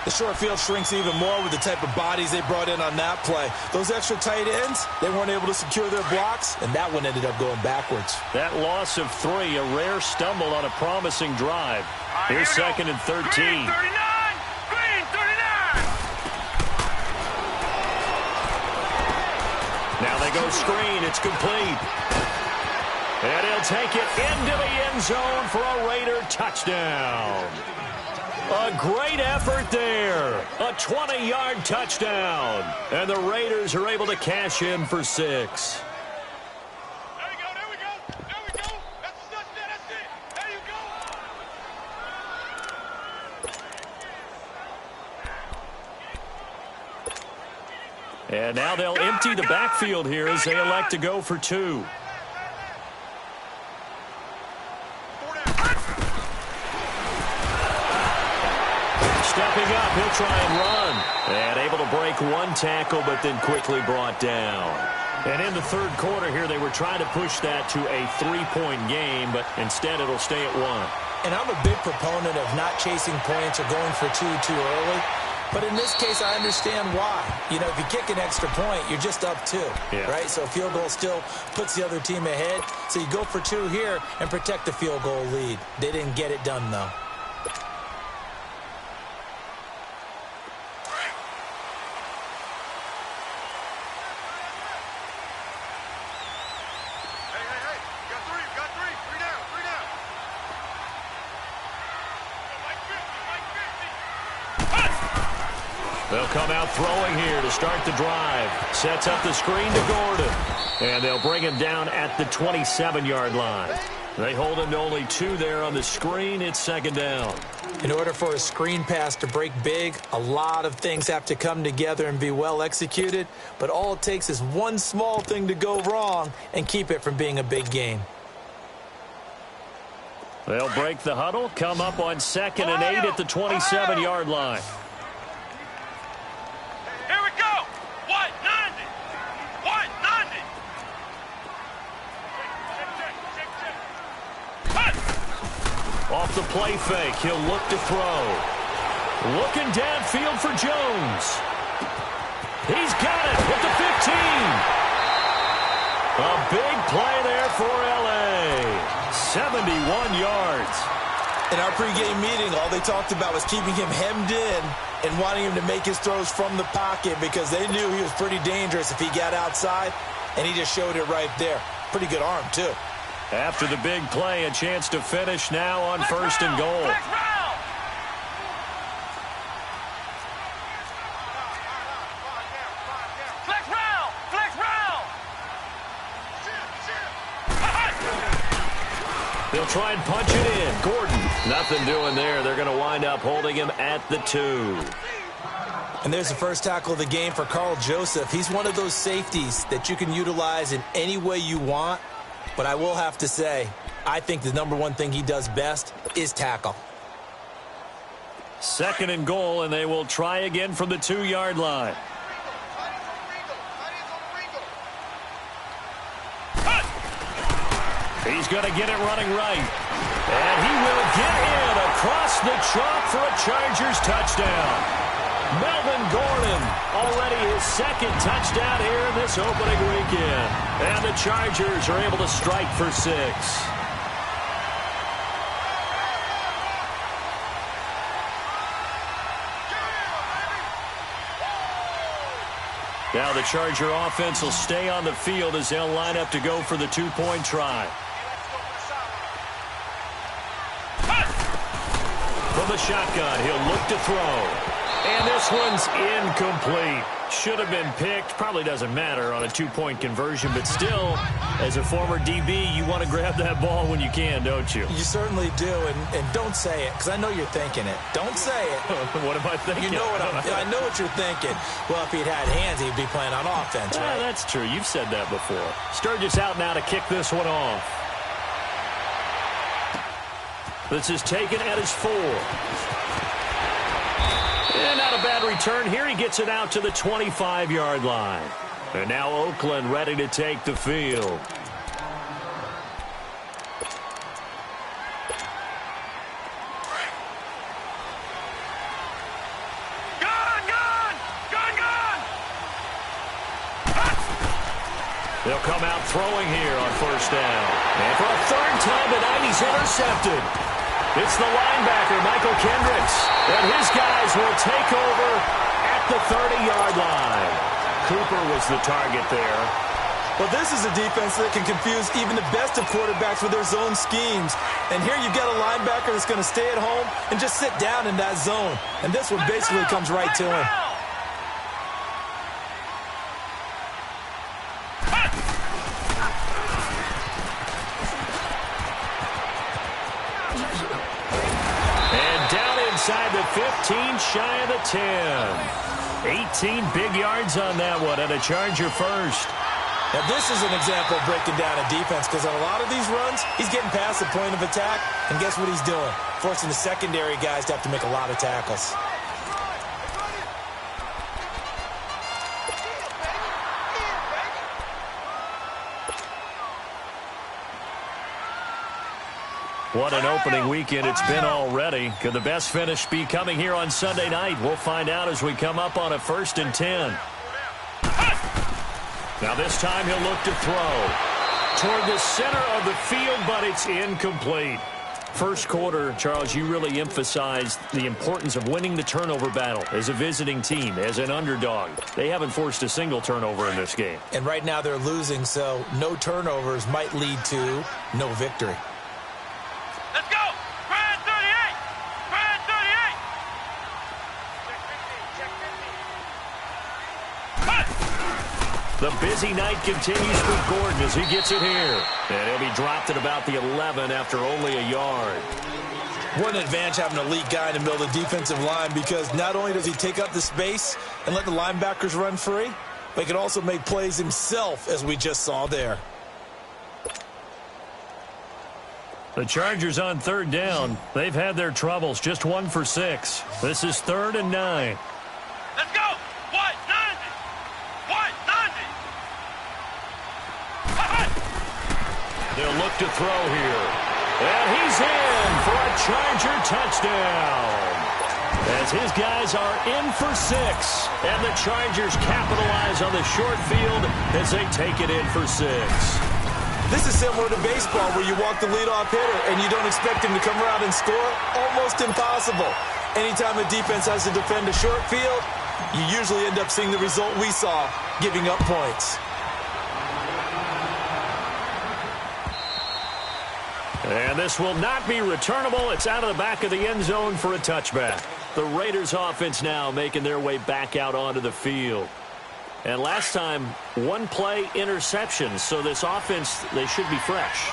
Speaker 3: The short field shrinks even more with the type of bodies they brought in on that play. Those extra tight ends, they weren't able to secure their blocks, and that one ended up going backwards.
Speaker 4: That loss of 3, a rare stumble on a promising drive. Here's 2nd and 13.
Speaker 5: Green 39! Green 39!
Speaker 4: Now they go screen. It's complete. And he'll take it into the end zone for a Raider touchdown. A great effort there. A 20-yard touchdown. And the Raiders are able to cash in for 6.
Speaker 5: There we go, there we go, there we go. That's it, there you go.
Speaker 4: And now they'll empty the backfield here as they elect to go for 2. Stepping up, he'll try and run. And able to break 1 tackle, but then quickly brought down. And in the third quarter here, they were trying to push that to a 3-point game, but instead it'll stay at 1.
Speaker 3: And I'm a big proponent of not chasing points or going for 2 too early. But in this case, I understand why. You know, if you kick an extra point, you're just up 2, right? So a field goal still puts the other team ahead. So you go for 2 here and protect the field goal lead. They didn't get it done, though.
Speaker 4: They'll come out throwing here to start the drive. Sets up the screen to Gordon. And they'll bring him down at the 27-yard line. They hold him to only 2 there on the screen. It's second down.
Speaker 3: In order for a screen pass to break big, a lot of things have to come together and be well executed, but all it takes is one small thing to go wrong and keep it from being a big game.
Speaker 4: They'll break the huddle, come up on 2nd and 8 at the 27-yard line.
Speaker 5: Here we go. What? 90. What? 90.
Speaker 4: Off the play fake, he'll look to throw. Looking downfield for Jones. He's got it at the 15. A big play there for L.A. 71 yards.
Speaker 3: In our pregame meeting, all they talked about was keeping him hemmed in and wanting him to make his throws from the pocket because they knew he was pretty dangerous if he got outside, and he just showed it right there. Pretty good arm, too.
Speaker 4: After the big play, a chance to finish now on 1st and goal.
Speaker 5: Flex round. Flex round.
Speaker 4: They'll try and punch it in. Gordon, nothing doing there. They're going to wind up holding him at the 2.
Speaker 3: And there's the first tackle of the game for Carl Joseph. He's one of those safeties that you can utilize in any way you want. But I will have to say, I think the number one thing he does best is tackle.
Speaker 4: 2nd and goal, and they will try again from the 2-yard line. He's going to get it running right. And he will get in across the chalk for a Chargers touchdown. Melvin Gordon, already his 2nd touchdown here in this opening weekend. And the Chargers are able to strike for 6. Now the Charger offense will stay on the field as they'll line up to go for the 2-point try. From the shotgun, he'll look to throw. And this one's incomplete. Should have been picked. Probably doesn't matter on a 2-point conversion, but still, as a former DB, you want to grab that ball when you can, don't you?
Speaker 3: You certainly do, and don't say it, because I know you're thinking it. Don't say it.
Speaker 4: What am I thinking?
Speaker 3: You know what I know what you're thinking. Well, if he'd had hands, he'd be playing on offense, right?
Speaker 4: That's true. You've said that before. Sturgis out now to kick this one off. This is taken at his 4. And not a bad return here. He gets it out to the 25-yard line. And now Oakland ready to take the field. They'll come out throwing here on 1st down. And for a 3rd time tonight, he's intercepted. It's the linebacker, Michael Kendricks. And his guys will take over at the 30-yard line. Cooper was the target there.
Speaker 3: Well, this is a defense that can confuse even the best of quarterbacks with their zone schemes. And here you've got a linebacker that's going to stay at home and just sit down in that zone. And this one basically comes right to him.
Speaker 4: Inside the 15, shy of the 10. 18 big yards on that one, and a Charger first.
Speaker 3: Now, this is an example of breaking down a defense, because on a lot of these runs, he's getting past the point of attack, and guess what he's doing? Forcing the secondary guys to have to make a lot of tackles.
Speaker 4: What an opening weekend it's been already. Could the best finish be coming here on Sunday night? We'll find out as we come up on a 1st and 10. Now this time he'll look to throw toward the center of the field, but it's incomplete. First quarter, Charles, you really emphasized the importance of winning the turnover battle as a visiting team, as an underdog. They haven't forced a single turnover in this game.
Speaker 3: And right now they're losing, so no turnovers might lead to no victory.
Speaker 5: Let's go! Brad 38! Brad 38!
Speaker 4: The busy night continues for Gordon as he gets it here. And he'll be dropped at about the 11 after only a yard.
Speaker 3: What an advantage having an elite guy in the middle of the defensive line, because not only does he take up the space and let the linebackers run free, but he can also make plays himself, as we just saw there.
Speaker 4: The Chargers on third down. They've had their troubles, just 1 for 6. This is 3rd and 9.
Speaker 5: Let's go. What? 90. What? 90.
Speaker 4: They'll look to throw here. And he's in for a Charger touchdown. As his guys are in for 6. And the Chargers capitalize on the short field as they take it in for 6.
Speaker 3: This is similar to baseball, where you walk the leadoff hitter and you don't expect him to come around and score. Almost impossible. Anytime a defense has to defend a short field, you usually end up seeing the result we saw, giving up points.
Speaker 4: And this will not be returnable. It's out of the back of the end zone for a touchback. The Raiders offense now making their way back out onto the field. And last time, 1-play interception. So this offense, they should be fresh.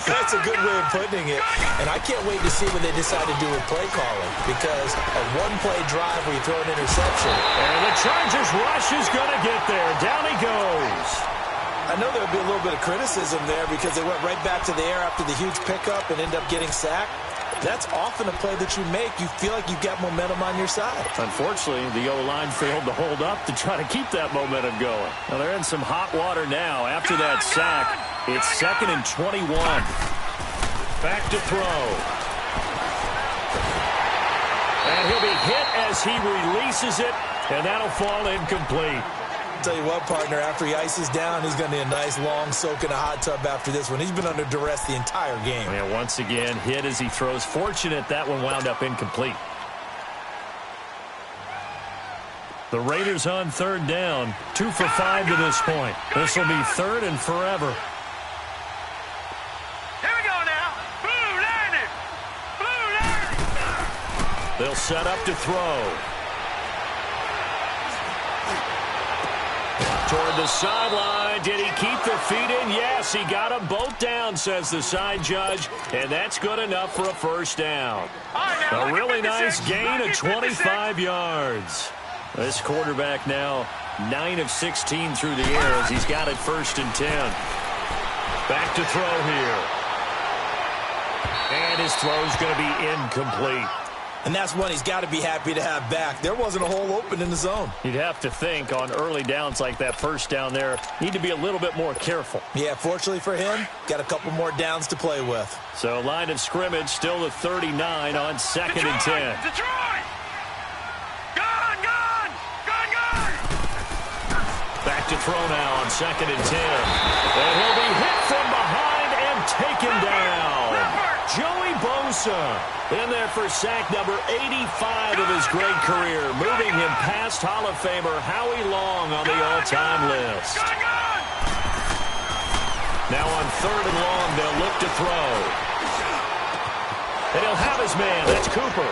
Speaker 3: That's a good way of putting it. And I can't wait to see what they decide to do with play calling, because a 1-play drive where you throw an interception.
Speaker 4: And the Chargers rush is going to get there. Down he goes.
Speaker 3: I know there'll be a little bit of criticism there because they went right back to the air after the huge pickup and end up getting sacked. That's often a play that you make. You feel like you've got momentum on your side.
Speaker 4: Unfortunately, the O-line failed to hold up to try to keep that momentum going. Now, they're in some hot water now. After that sack, it's 2nd and 21. Back to throw. And he'll be hit as he releases it, and that'll fall incomplete.
Speaker 3: Tell you what, partner, after he ices down, he's going to need a nice long soak in a hot tub after this one. He's been under duress the entire game.
Speaker 4: Yeah, once again, hit as he throws. Fortunate that one wound up incomplete. The Raiders on third down, 2 for 5 to this point. This will be 3rd and forever.
Speaker 5: Here we go now. Blue landed. Blue landed.
Speaker 4: They'll set up to throw. Toward the sideline. Did he keep the feet in? Yes, he got them both down, says the side judge. And that's good enough for a first down. A really nice gain of 25 yards. This quarterback now 9 of 16 through the air as he's got it 1st and 10. Back to throw here. And his throw's going to be incomplete.
Speaker 3: And that's one he's got to be happy to have back. There wasn't a hole open in the zone.
Speaker 4: You'd have to think on early downs like that first down there, need to be a little bit more careful.
Speaker 3: Yeah, fortunately for him, got a couple more downs to play with.
Speaker 4: So line of scrimmage still the 39 on 2nd and 10.
Speaker 5: Detroit! Gone, gone! Gone, gone!
Speaker 4: Back to throw now on 2nd and 10. And he'll be hit from behind and taken down. Joey Bosa in there for sack number 85 of his great career, moving him past Hall of Famer Howie Long on the all-time list. Now on 3rd and long, they'll look to throw. And he'll have his man. That's Cooper.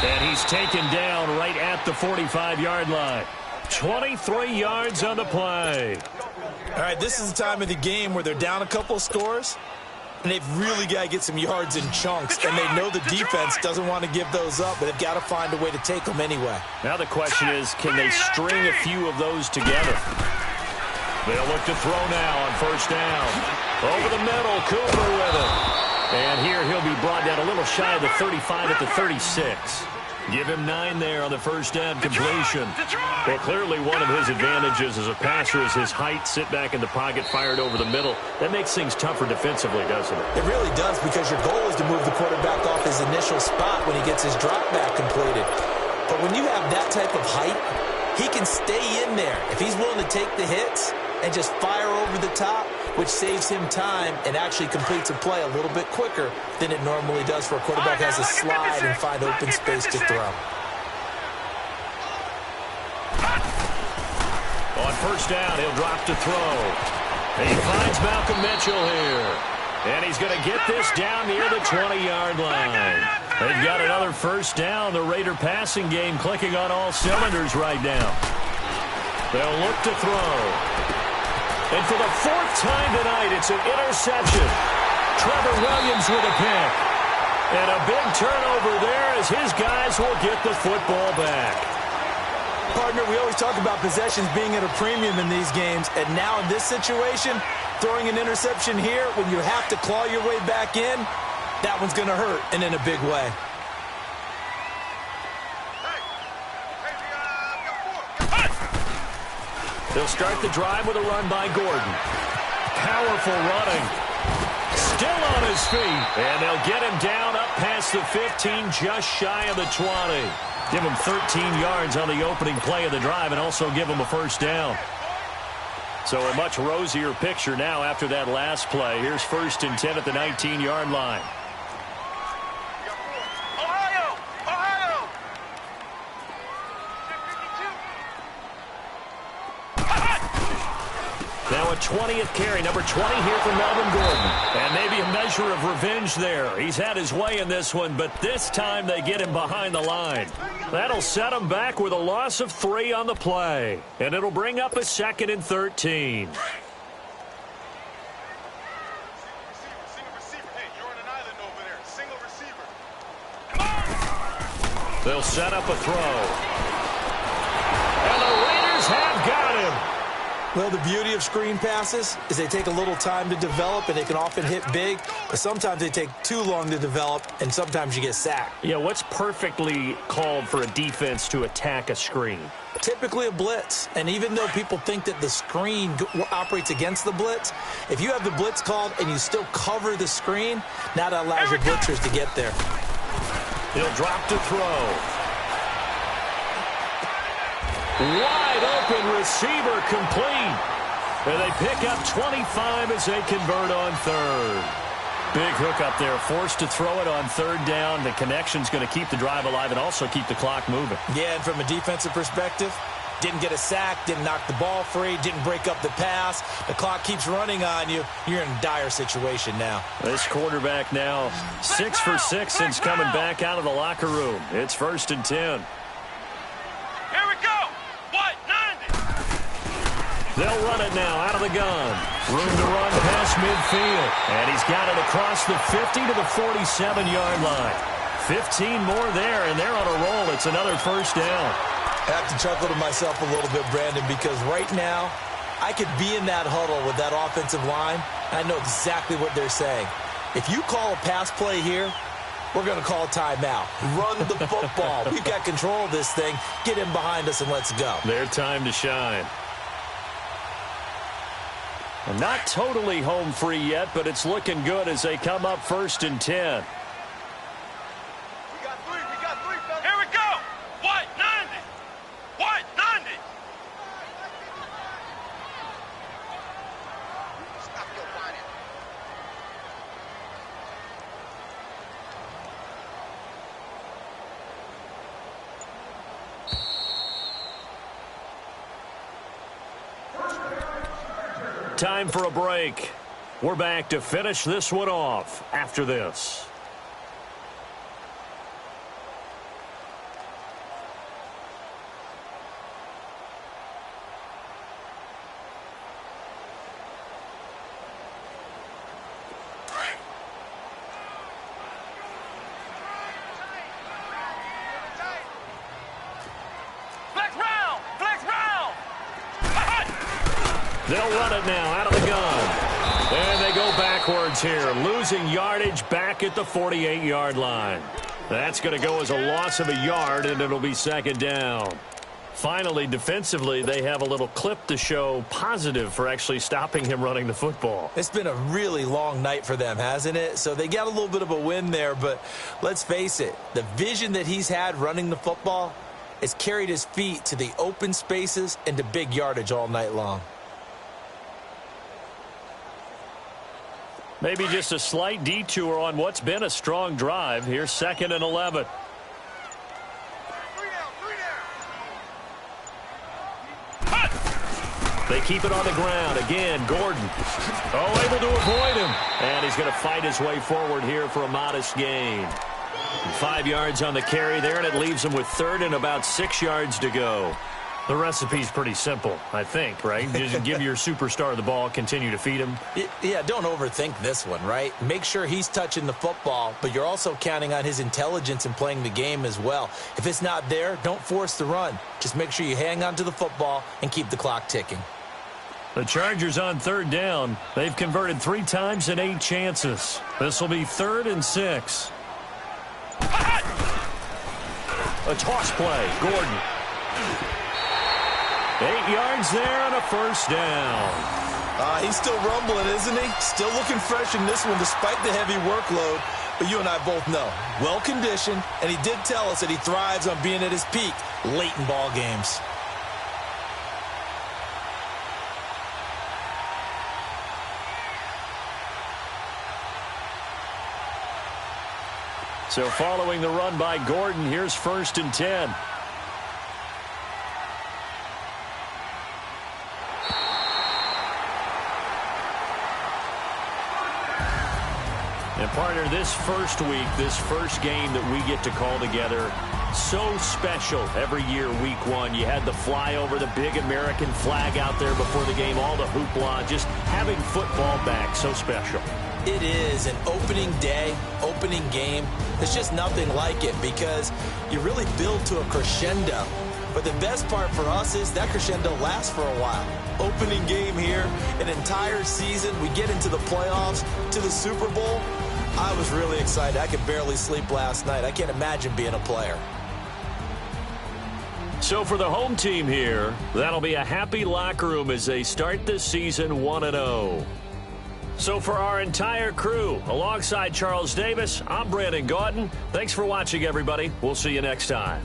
Speaker 4: And he's taken down right at the 45-yard line. 23 yards on the play.
Speaker 3: All right, this is the time of the game where they're down a couple of scores, and they've really got to get some yards in chunks, and they know the defense doesn't want to give those up, but they've got to find a way to take them anyway.
Speaker 4: Now the question is, can they string a few of those together? They'll look to throw now on 1st down. Over the middle, Cooper with it. And here he'll be brought down a little shy of the 35 at the 36. Give him 9 there on the 1st down completion. Well, clearly one of his advantages as a passer is his height, sit back in the pocket, fired over the middle. That makes things tougher defensively, doesn't it?
Speaker 3: It really does, because your goal is to move the quarterback off his initial spot when he gets his drop back completed. But when you have that type of height, he can stay in there if he's willing to take the hits and just fire over the top, which saves him time and actually completes a play a little bit quicker than it normally does for a quarterback who has to slide and find open space to throw.
Speaker 4: On 1st down, he'll drop to throw. And he finds Malcolm Mitchell here. And he's going to get this down near the 20-yard line. They've got another 1st down. The Raider passing game clicking on all cylinders right now. They'll look to throw. And for the fourth time tonight, it's an interception. Trevor Williams with a pick. And a big turnover there as his guys will get the football back.
Speaker 3: Partner, we always talk about possessions being at a premium in these games, and now in this situation, throwing an interception here when you have to claw your way back in, that one's going to hurt, and in a big way.
Speaker 4: They'll start the drive with a run by Gordon. Powerful running. Still on his feet. And they'll get him down up past the 15, just shy of the 20. Give him 13 yards on the opening play of the drive and also give him a first down. So a much rosier picture now after that last play. Here's 1st and 10 at the 19-yard line. Now a 20th carry, number 20 here for Melvin Gordon. And maybe a measure of revenge there. He's had his way in this one, but this time they get him behind the line. That'll set him back with a loss of 3 on the play. And it'll bring up a 2nd and 13. They'll set up a throw. And the Raiders have got him.
Speaker 3: Well, the beauty of screen passes is they take a little time to develop, and they can often hit big, but sometimes they take too long to develop, and sometimes you get sacked.
Speaker 4: Yeah, what's perfectly called for a defense to attack a screen?
Speaker 3: Typically a blitz, and even though people think that the screen operates against the blitz, if you have the blitz called and you still cover the screen, now that allows your blitzers to get there.
Speaker 4: He'll drop to throw. Wide open receiver complete. And they pick up 25 as they convert on 3rd. Big hook up there, forced to throw it on 3rd down. The connection's going to keep the drive alive and also keep the clock moving.
Speaker 3: Yeah, and from a defensive perspective, didn't get a sack, didn't knock the ball free, didn't break up the pass. The clock keeps running on you. You're in a dire situation now.
Speaker 4: This quarterback now 6 for 6 since coming back out of the locker room. It's 1st and 10. They'll run it now out of the gun. Room to run past midfield. And he's got it across the 50 to the 47-yard line. 15 more there, and they're on a roll. It's another first down.
Speaker 3: I have to chuckle to myself a little bit, Brandon, because right now I could be in that huddle with that offensive line, and I know exactly what they're saying. If you call a pass play here, we're going to call a timeout. Run the football. We've got control of this thing. Get in behind us and let's go.
Speaker 4: Their time to shine. Not totally home free yet, but it's looking good as they come up 1st and 10.
Speaker 5: We got three, fellas. Here we go. What? 90. What? 90. Stop your whining.
Speaker 4: Time for a break. We're back to finish this one off after this. They'll run it now out of the gun. And they go backwards here, losing yardage back at the 48-yard line. That's going to go as a loss of a yard, and it'll be 2nd down. Finally, defensively, they have a little clip to show positive for actually stopping him running the football.
Speaker 3: It's been a really long night for them, hasn't it? So they got a little bit of a win there, but let's face it, the vision that he's had running the football has carried his feet to the open spaces and to big yardage all night long.
Speaker 4: Maybe just a slight detour on what's been a strong drive. Here's 2nd and 11. They keep it on the ground. Again, Gordon. Oh, able to avoid him. And he's going to fight his way forward here for a modest gain. 5 yards on the carry there, and it leaves him with 3rd and about 6 yards to go. The recipe's pretty simple, I think, right? Just give your superstar the ball, continue to feed him.
Speaker 3: Yeah, don't overthink this one, right? Make sure he's touching the football, but you're also counting on his intelligence in playing the game as well. If it's not there, don't force the run. Just make sure you hang on to the football and keep the clock ticking.
Speaker 4: The Chargers on third down. They've converted 3 times in 8 chances. This will be 3rd and 6. A toss play. Gordon. 8 yards there and a first down.
Speaker 3: He's still rumbling, isn't he? Still looking fresh in this one despite the heavy workload. But you and I both know, well-conditioned, and he did tell us that he thrives on being at his peak late in ball games.
Speaker 4: So following the run by Gordon, here's 1st and 10. And partner, this first week, this first game that we get to call together, so special every year, week 1. You had the flyover, the big American flag out there before the game, all the hoopla, just having football back, so special.
Speaker 3: It is an opening day, opening game. There's just nothing like it because you really build to a crescendo. But the best part for us is that crescendo lasts for a while. Opening game here, an entire season. We get into the playoffs, to the Super Bowl. I was really excited. I could barely sleep last night. I can't imagine being a player.
Speaker 4: So for the home team here, that'll be a happy locker room as they start this season 1-0. So for our entire crew, alongside Charles Davis, I'm Brandon Gaudin. Thanks for watching, everybody. We'll see you next time.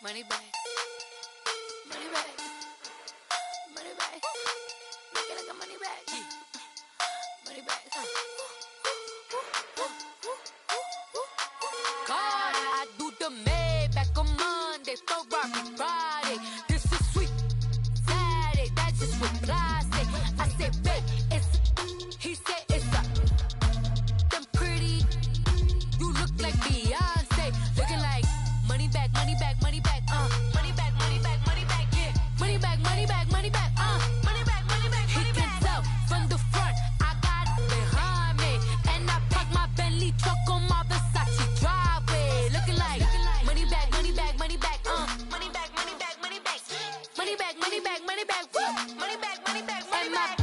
Speaker 6: Money back. Money back. Money back. Make it like a money back. Money back. God, I do the Maybach on Monday, Ferrari Friday. This is sweet Saturday, that's just what plastic. I said, babe, it's, he said it's a, them pretty, you look like Beyonce, looking like money back, money back, money back, money back, money back, money back, yeah, money back, money back, money back, money back, money back, money back. He can tell from the front, I got it behind me, and I park my Bentley truck on my Versace driveway, looking like money back, money back, money back, money back, money back, money back, money back, money back, money back, woo, money back, money back, money back.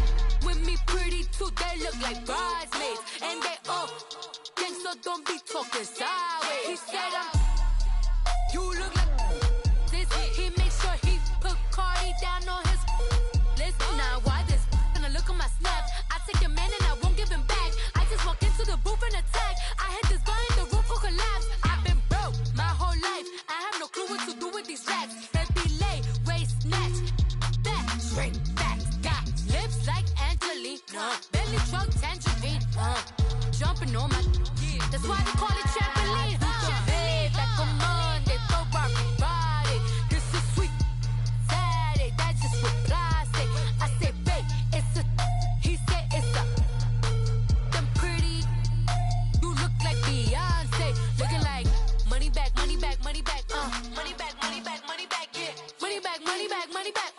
Speaker 6: With me pretty too, they look like bridesmaids, and they all gang, so don't be talking sideways. He said you look like this. He makes sure he put Cardi down on his list. Now why this? Gonna look at my snap. I take your man and I won't give him back. I just walk into the booth and attack. I hit this guy in the roof will collapse. I've been broke my whole life. I have no clue what to do with these racks. Baby lay, waist snatch, back, straight back. Got lips like Angelina, belly truck tangerine. Jumping on my, that's why they call it trampoline. Back on Monday, Ferrari Friday. This is sweet Saturday, that's just with plastic. I said, babe, it's a, he said it's a, them pretty, you look like Beyonce, looking like money back, money back, money back, money back, money back, money back, yeah, money back, money back, money back,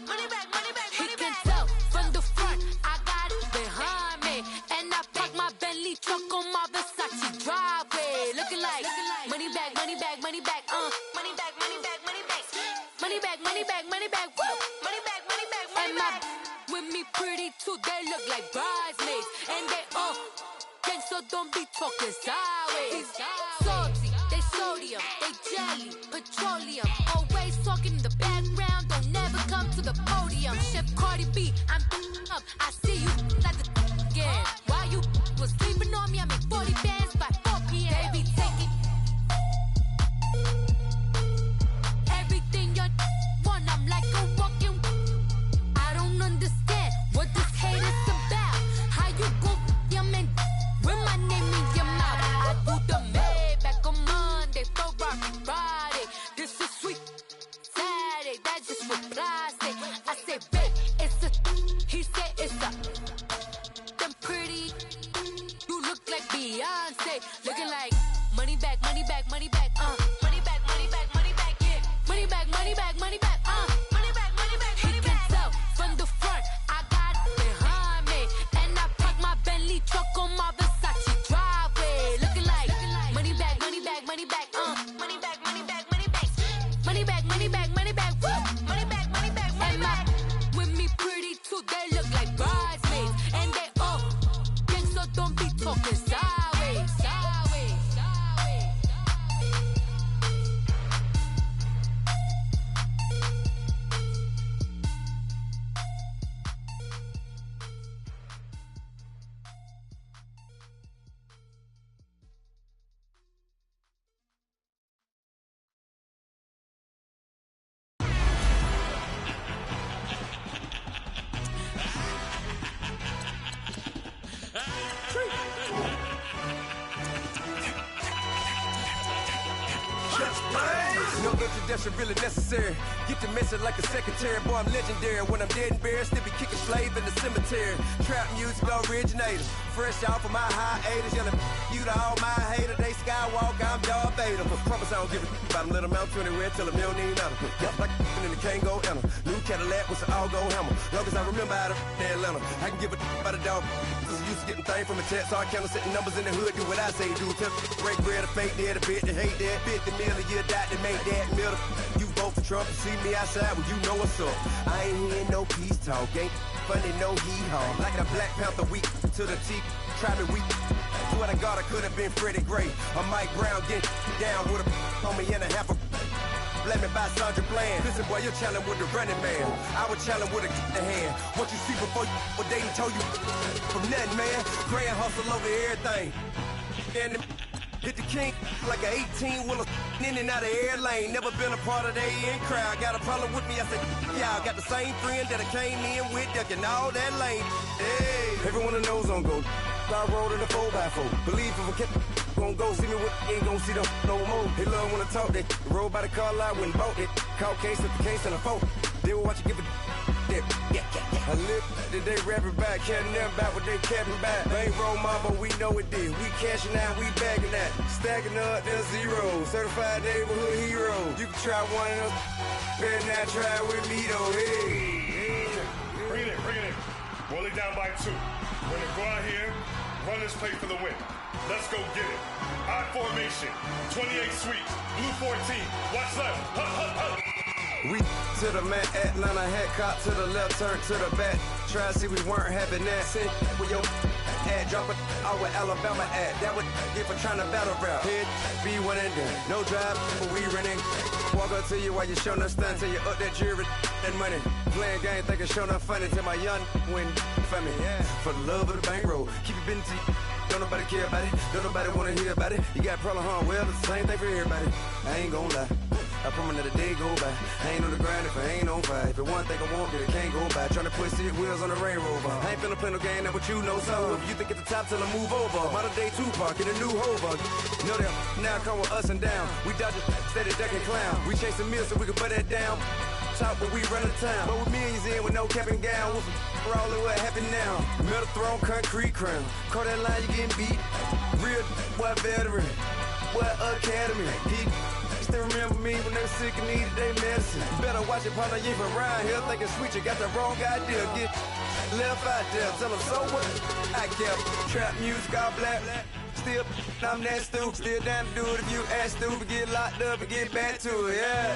Speaker 6: money back, money back. He can tell from the front, I got it behind me, and I park my Bentley truck on my Versace driveway, looking like money back, money back, money back, money back, money back, money back, money back, money back, money back, woo, money back, money back, money back. With me pretty too, they look like bridesmaids, and they all gang, so don't be talking sideways. Salty, they sodium, they jelly, petroleum, always talking in the background, don't never come to the podium. Chef Cardi B, I'm up, I see you like the again. Why you was sleeping on me? I make 40 bands by 4 p.m. They be taking everything you want. I'm like a walking. I don't understand what this hate is about. How you go your man with my name in your mouth? I do the Maybach on Monday, Ferrari Friday. This is sweet just reply. I say, babe, it's a. He said it's a. Them pretty. You look like Beyonce. Looking like money back, money back, money back, money back, money back, money back, yeah. Money back, money back, money back, money back, money back, money back. He can tell from the front, I got it behind me. And I park my Bentley truck on my Versace driveway. Looking like money back, money back, money back, money back, money back, money back. Money back, money back, money back, woo. Money back, money back, money back. With me pretty too, they look like bridesmaids. And they all think so, don't be talking sideways, sideways, sideways.
Speaker 2: No introduction really necessary. Get the message like a secretary. Boy, I'm legendary. When I'm dead and buried, still be kicking slave in the cemetery. Trap music originator. Fresh off of my hiatus. Yelling you to all my haters. They skywalk, I'm Darth Vader. Promise I don't give a about them. Let them out to anywhere till them don't need nothing. Yup, like in the Kango enter. New Cadillac with an all-go hammer. Long as I remember out of Atlanta, I can give a about a dog. I'm used to getting things from a text. So I count setting numbers in the hood. Do what I say do. Tell break bread, a fake dead, a bit, they hate that. 50 million, you die to make that middle. You vote for Trump, you see me outside, well, you know what's up. I ain't hearing no peace talk, ain't funny, no hee-haw. Like a Black Panther weak to the teeth, try me weak. Swear to God, I could have been Freddie Gray. Or Mike Brown getting down with a on me and a half a. Let me buy Sandra Bland. Listen, boy, you're challenging with the running man. I was challenging with a hand. What you see before you, what they told you from nothing, man. Grand hustle over everything. And hit the king like an 18-wheeler in and out of air lane. Never been a part of the in crowd. Got a problem with me, I said, y'all got the same friend that I came in with, ducking all that lane. Hey, everyone knows on go. I rolled in a 4x4. Believe if I kept gon' go, see me with ain't gon' see them no more. They love when I talk, they roll by the car lot, went bought it. Caught case at the case and a phone. They will watch you give a dip. I live that they rapping back, can't never back what they capping back. They ain't roll mama, we know it did. We cashing out, we bagging that. Stacking up, there's zero. Certified neighborhood hero. You can try one of them, better not try with me though. Hey.
Speaker 7: Bring it in. Roll it down by 2. We're gonna go out here, run this play for the win. Let's go get it. I formation, 28 sweeps, blue 14. Watch left. Hup.
Speaker 2: We to the man, Atlanta hat cop to the left, turn to the back. Try to see we weren't having that. Send with your ad, drop it out with Alabama ad. That would get for trying to battle rap. Head, be one and done. No drive, but we running. Walk up to you while you showing us stunts till you up that jury and money. Playing game, thinking showing up funny till my young win for me. Yeah. For the love of the bankroll, keep it busy. Don't nobody care about it. Don't nobody wanna hear about it. You got a problem, huh? Well, it's the same thing for everybody. I ain't gon' lie. I promise that a day go by. I ain't on the grind if I ain't on fire. If it one thing I want, then it can't go by. Tryna put seat wheels on the Range Rover. I ain't finna play no game, that what you know. So if you think at the top till I move over. Modern day Tupac in a new Hova. Know that now come with us and down. We dodge it, steady ducking clown. We chasing meals so we can put that down. Top when we run the town. But with millions in with no cap and gown. We're all in what happened now. Metal throne, concrete crown. Call that line, you getting beat. Real what veteran. What academy. He still remember me when they were sick and needed their medicine. Better watch it, partner, you from around here thinking sweet, you got the wrong idea. Get left out there, tell them so what? I kept trap music, all black. Still, I'm that stupid. Still down to do it if you ask stupid. Get locked up and get back to it, yeah.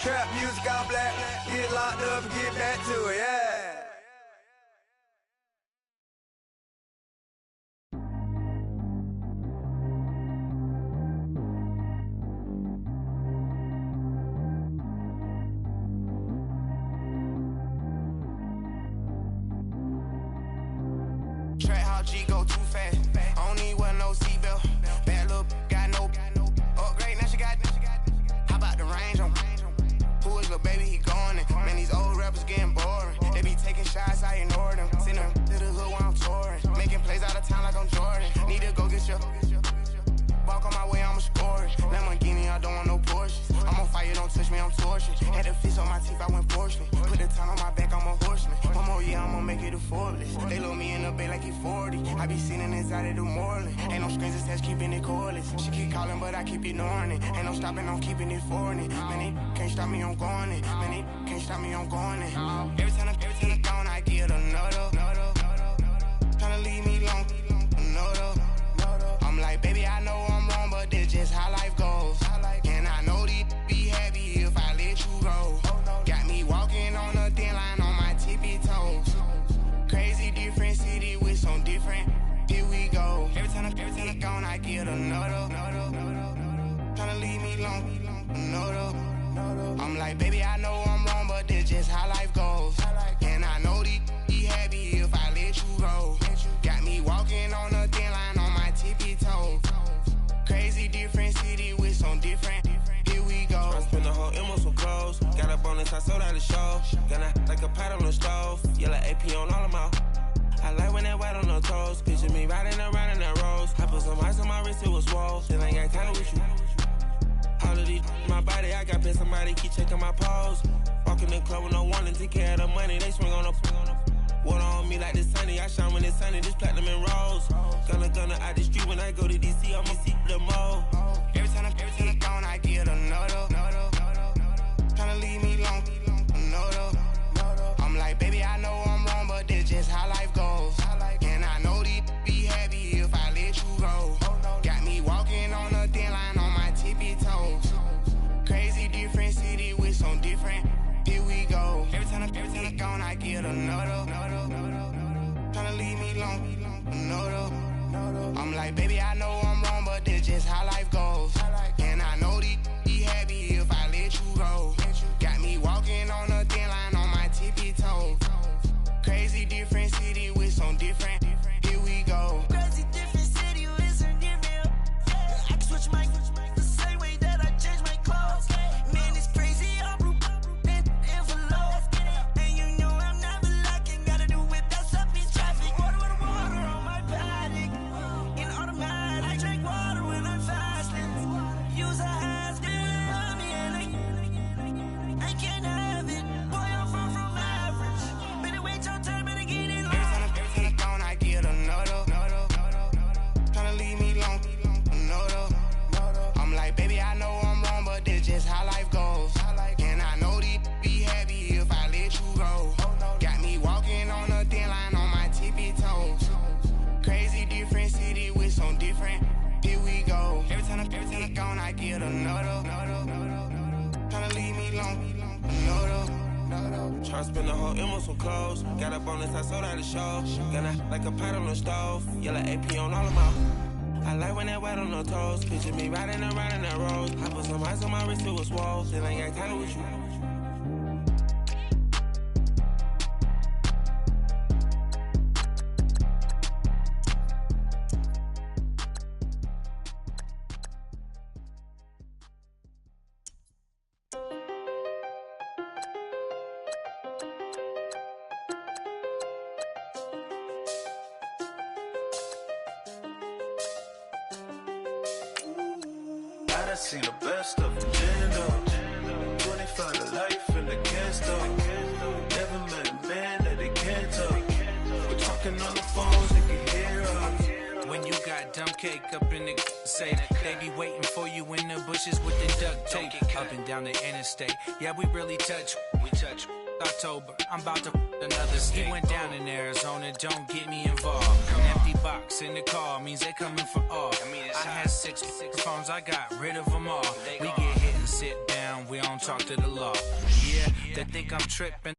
Speaker 2: Trap music, all black. Get locked up and get back to it, yeah.
Speaker 8: Trap how G go too fast. I don't need wear no seatbelt. Bad look, got no upgrade. Now she got. How about the range on? Who is little baby? He going in. Man, these old rappers getting boring. They be taking shots, I ignore them. Send them to the hood while I'm touring. Making plays out of town like I'm Jordan. Need to go get your. Walk on my way, I'ma score it. Lamborghini, I don't want no Porsches. I'ma fight Had the fish on my teeth, I went porcelain. Put the time on my back, I'm a horseman. One more year, I'ma make it a Forbes. They load me in the bay like he 40. I be sitting inside of the Moreland. Ain't no screens attached, keeping it cordless. She keep calling, but I keep ignoring it. Ain't no stopping, I'm keeping it foreign it. Man, they can't stop me, I'm going it. Man, they can't stop me, I'm going it. Every time I'm gone, I get another. Tryna leave me long, another. I'm like, baby, I know I'm wrong, but that's just how life goes. And I know these be happy if I let you go. Got me walking on a thin line on my tippy toes. Crazy different city with some different. Here we go. Every time I'm gone, I get another. Tryna leave me long, another. I'm like, baby, I know I'm wrong, but that's just how life goes. And I know these be happy if I let you go. Got me walking on a thin line on my tippy toes. Crazy different city with some different. Here we go.
Speaker 9: I spent the whole M on some clothes. Got a bonus, I sold out the show. Gonna like a pot on the stove. Yellow AP on all of my. I like when that wet on the toes. Picture me riding around in that rose. I put some ice on my wrist, it was swole. Then I got kinda with you. All of these, my body, I got pay somebody keep checking my pose. Walking in the club with no warning, take care of the money. They swing on the. Water on me like the sunny, I shine when it's sunny, this platinum and rose. Gonna out the street when I go to DC, I'ma see the mo.
Speaker 8: Every time I'm gone, I get another. Tryna leave me long, another. I'm like, baby, I know I'm wrong, but that's just how life goes. And I know these be happy if I let you go. Got me walking on a thin line on my tippy toes. Crazy different city with some different. Here we go. Every time I'm gone, I get another. Tryna leave me long, another. I'm like, baby, I know I'm wrong, but that's just how life goes. And I know these be happy if I let you go. Got me walking on a thin line on my tippy toes. Crazy different city with some different. Here we go.
Speaker 10: Crazy different city with some different. I can switch my the same way that I change my clothes. Man, it's crazy. I'm
Speaker 8: how life goes. And I know these be happy if I let you go. Got me walking on a thin line on my tippy toes. Crazy different city with some different. Here we go. Every time I'm gone, I get another. Tryna leave me long, another.
Speaker 9: Tryna spend the whole M on some clothes. Got a bonus, I sold out the show. Gonna like a pot on the stove. Yellow AP on all of my. I like when that wet on the toes. Picture me riding around in that rose. I put some ice on my wrist, it was swole. Then I got kinda with you.
Speaker 11: I seen the best of them, Jando. 25 to life and they can't stop. Never met a man that they can't talk. We're talking on the phones, they can hear us.
Speaker 12: When you got dumb cake up in the say that they be waiting for you in the bushes with the duct tape. Up and down the interstate, yeah, we really touch. We touch. October, I'm about to another state. He went down in Arizona, don't get me involved. An empty box in the car means they coming for all. I had six phones, I got rid of them all. We get hit and sit down, we don't talk to the law. Yeah, they think I'm tripping.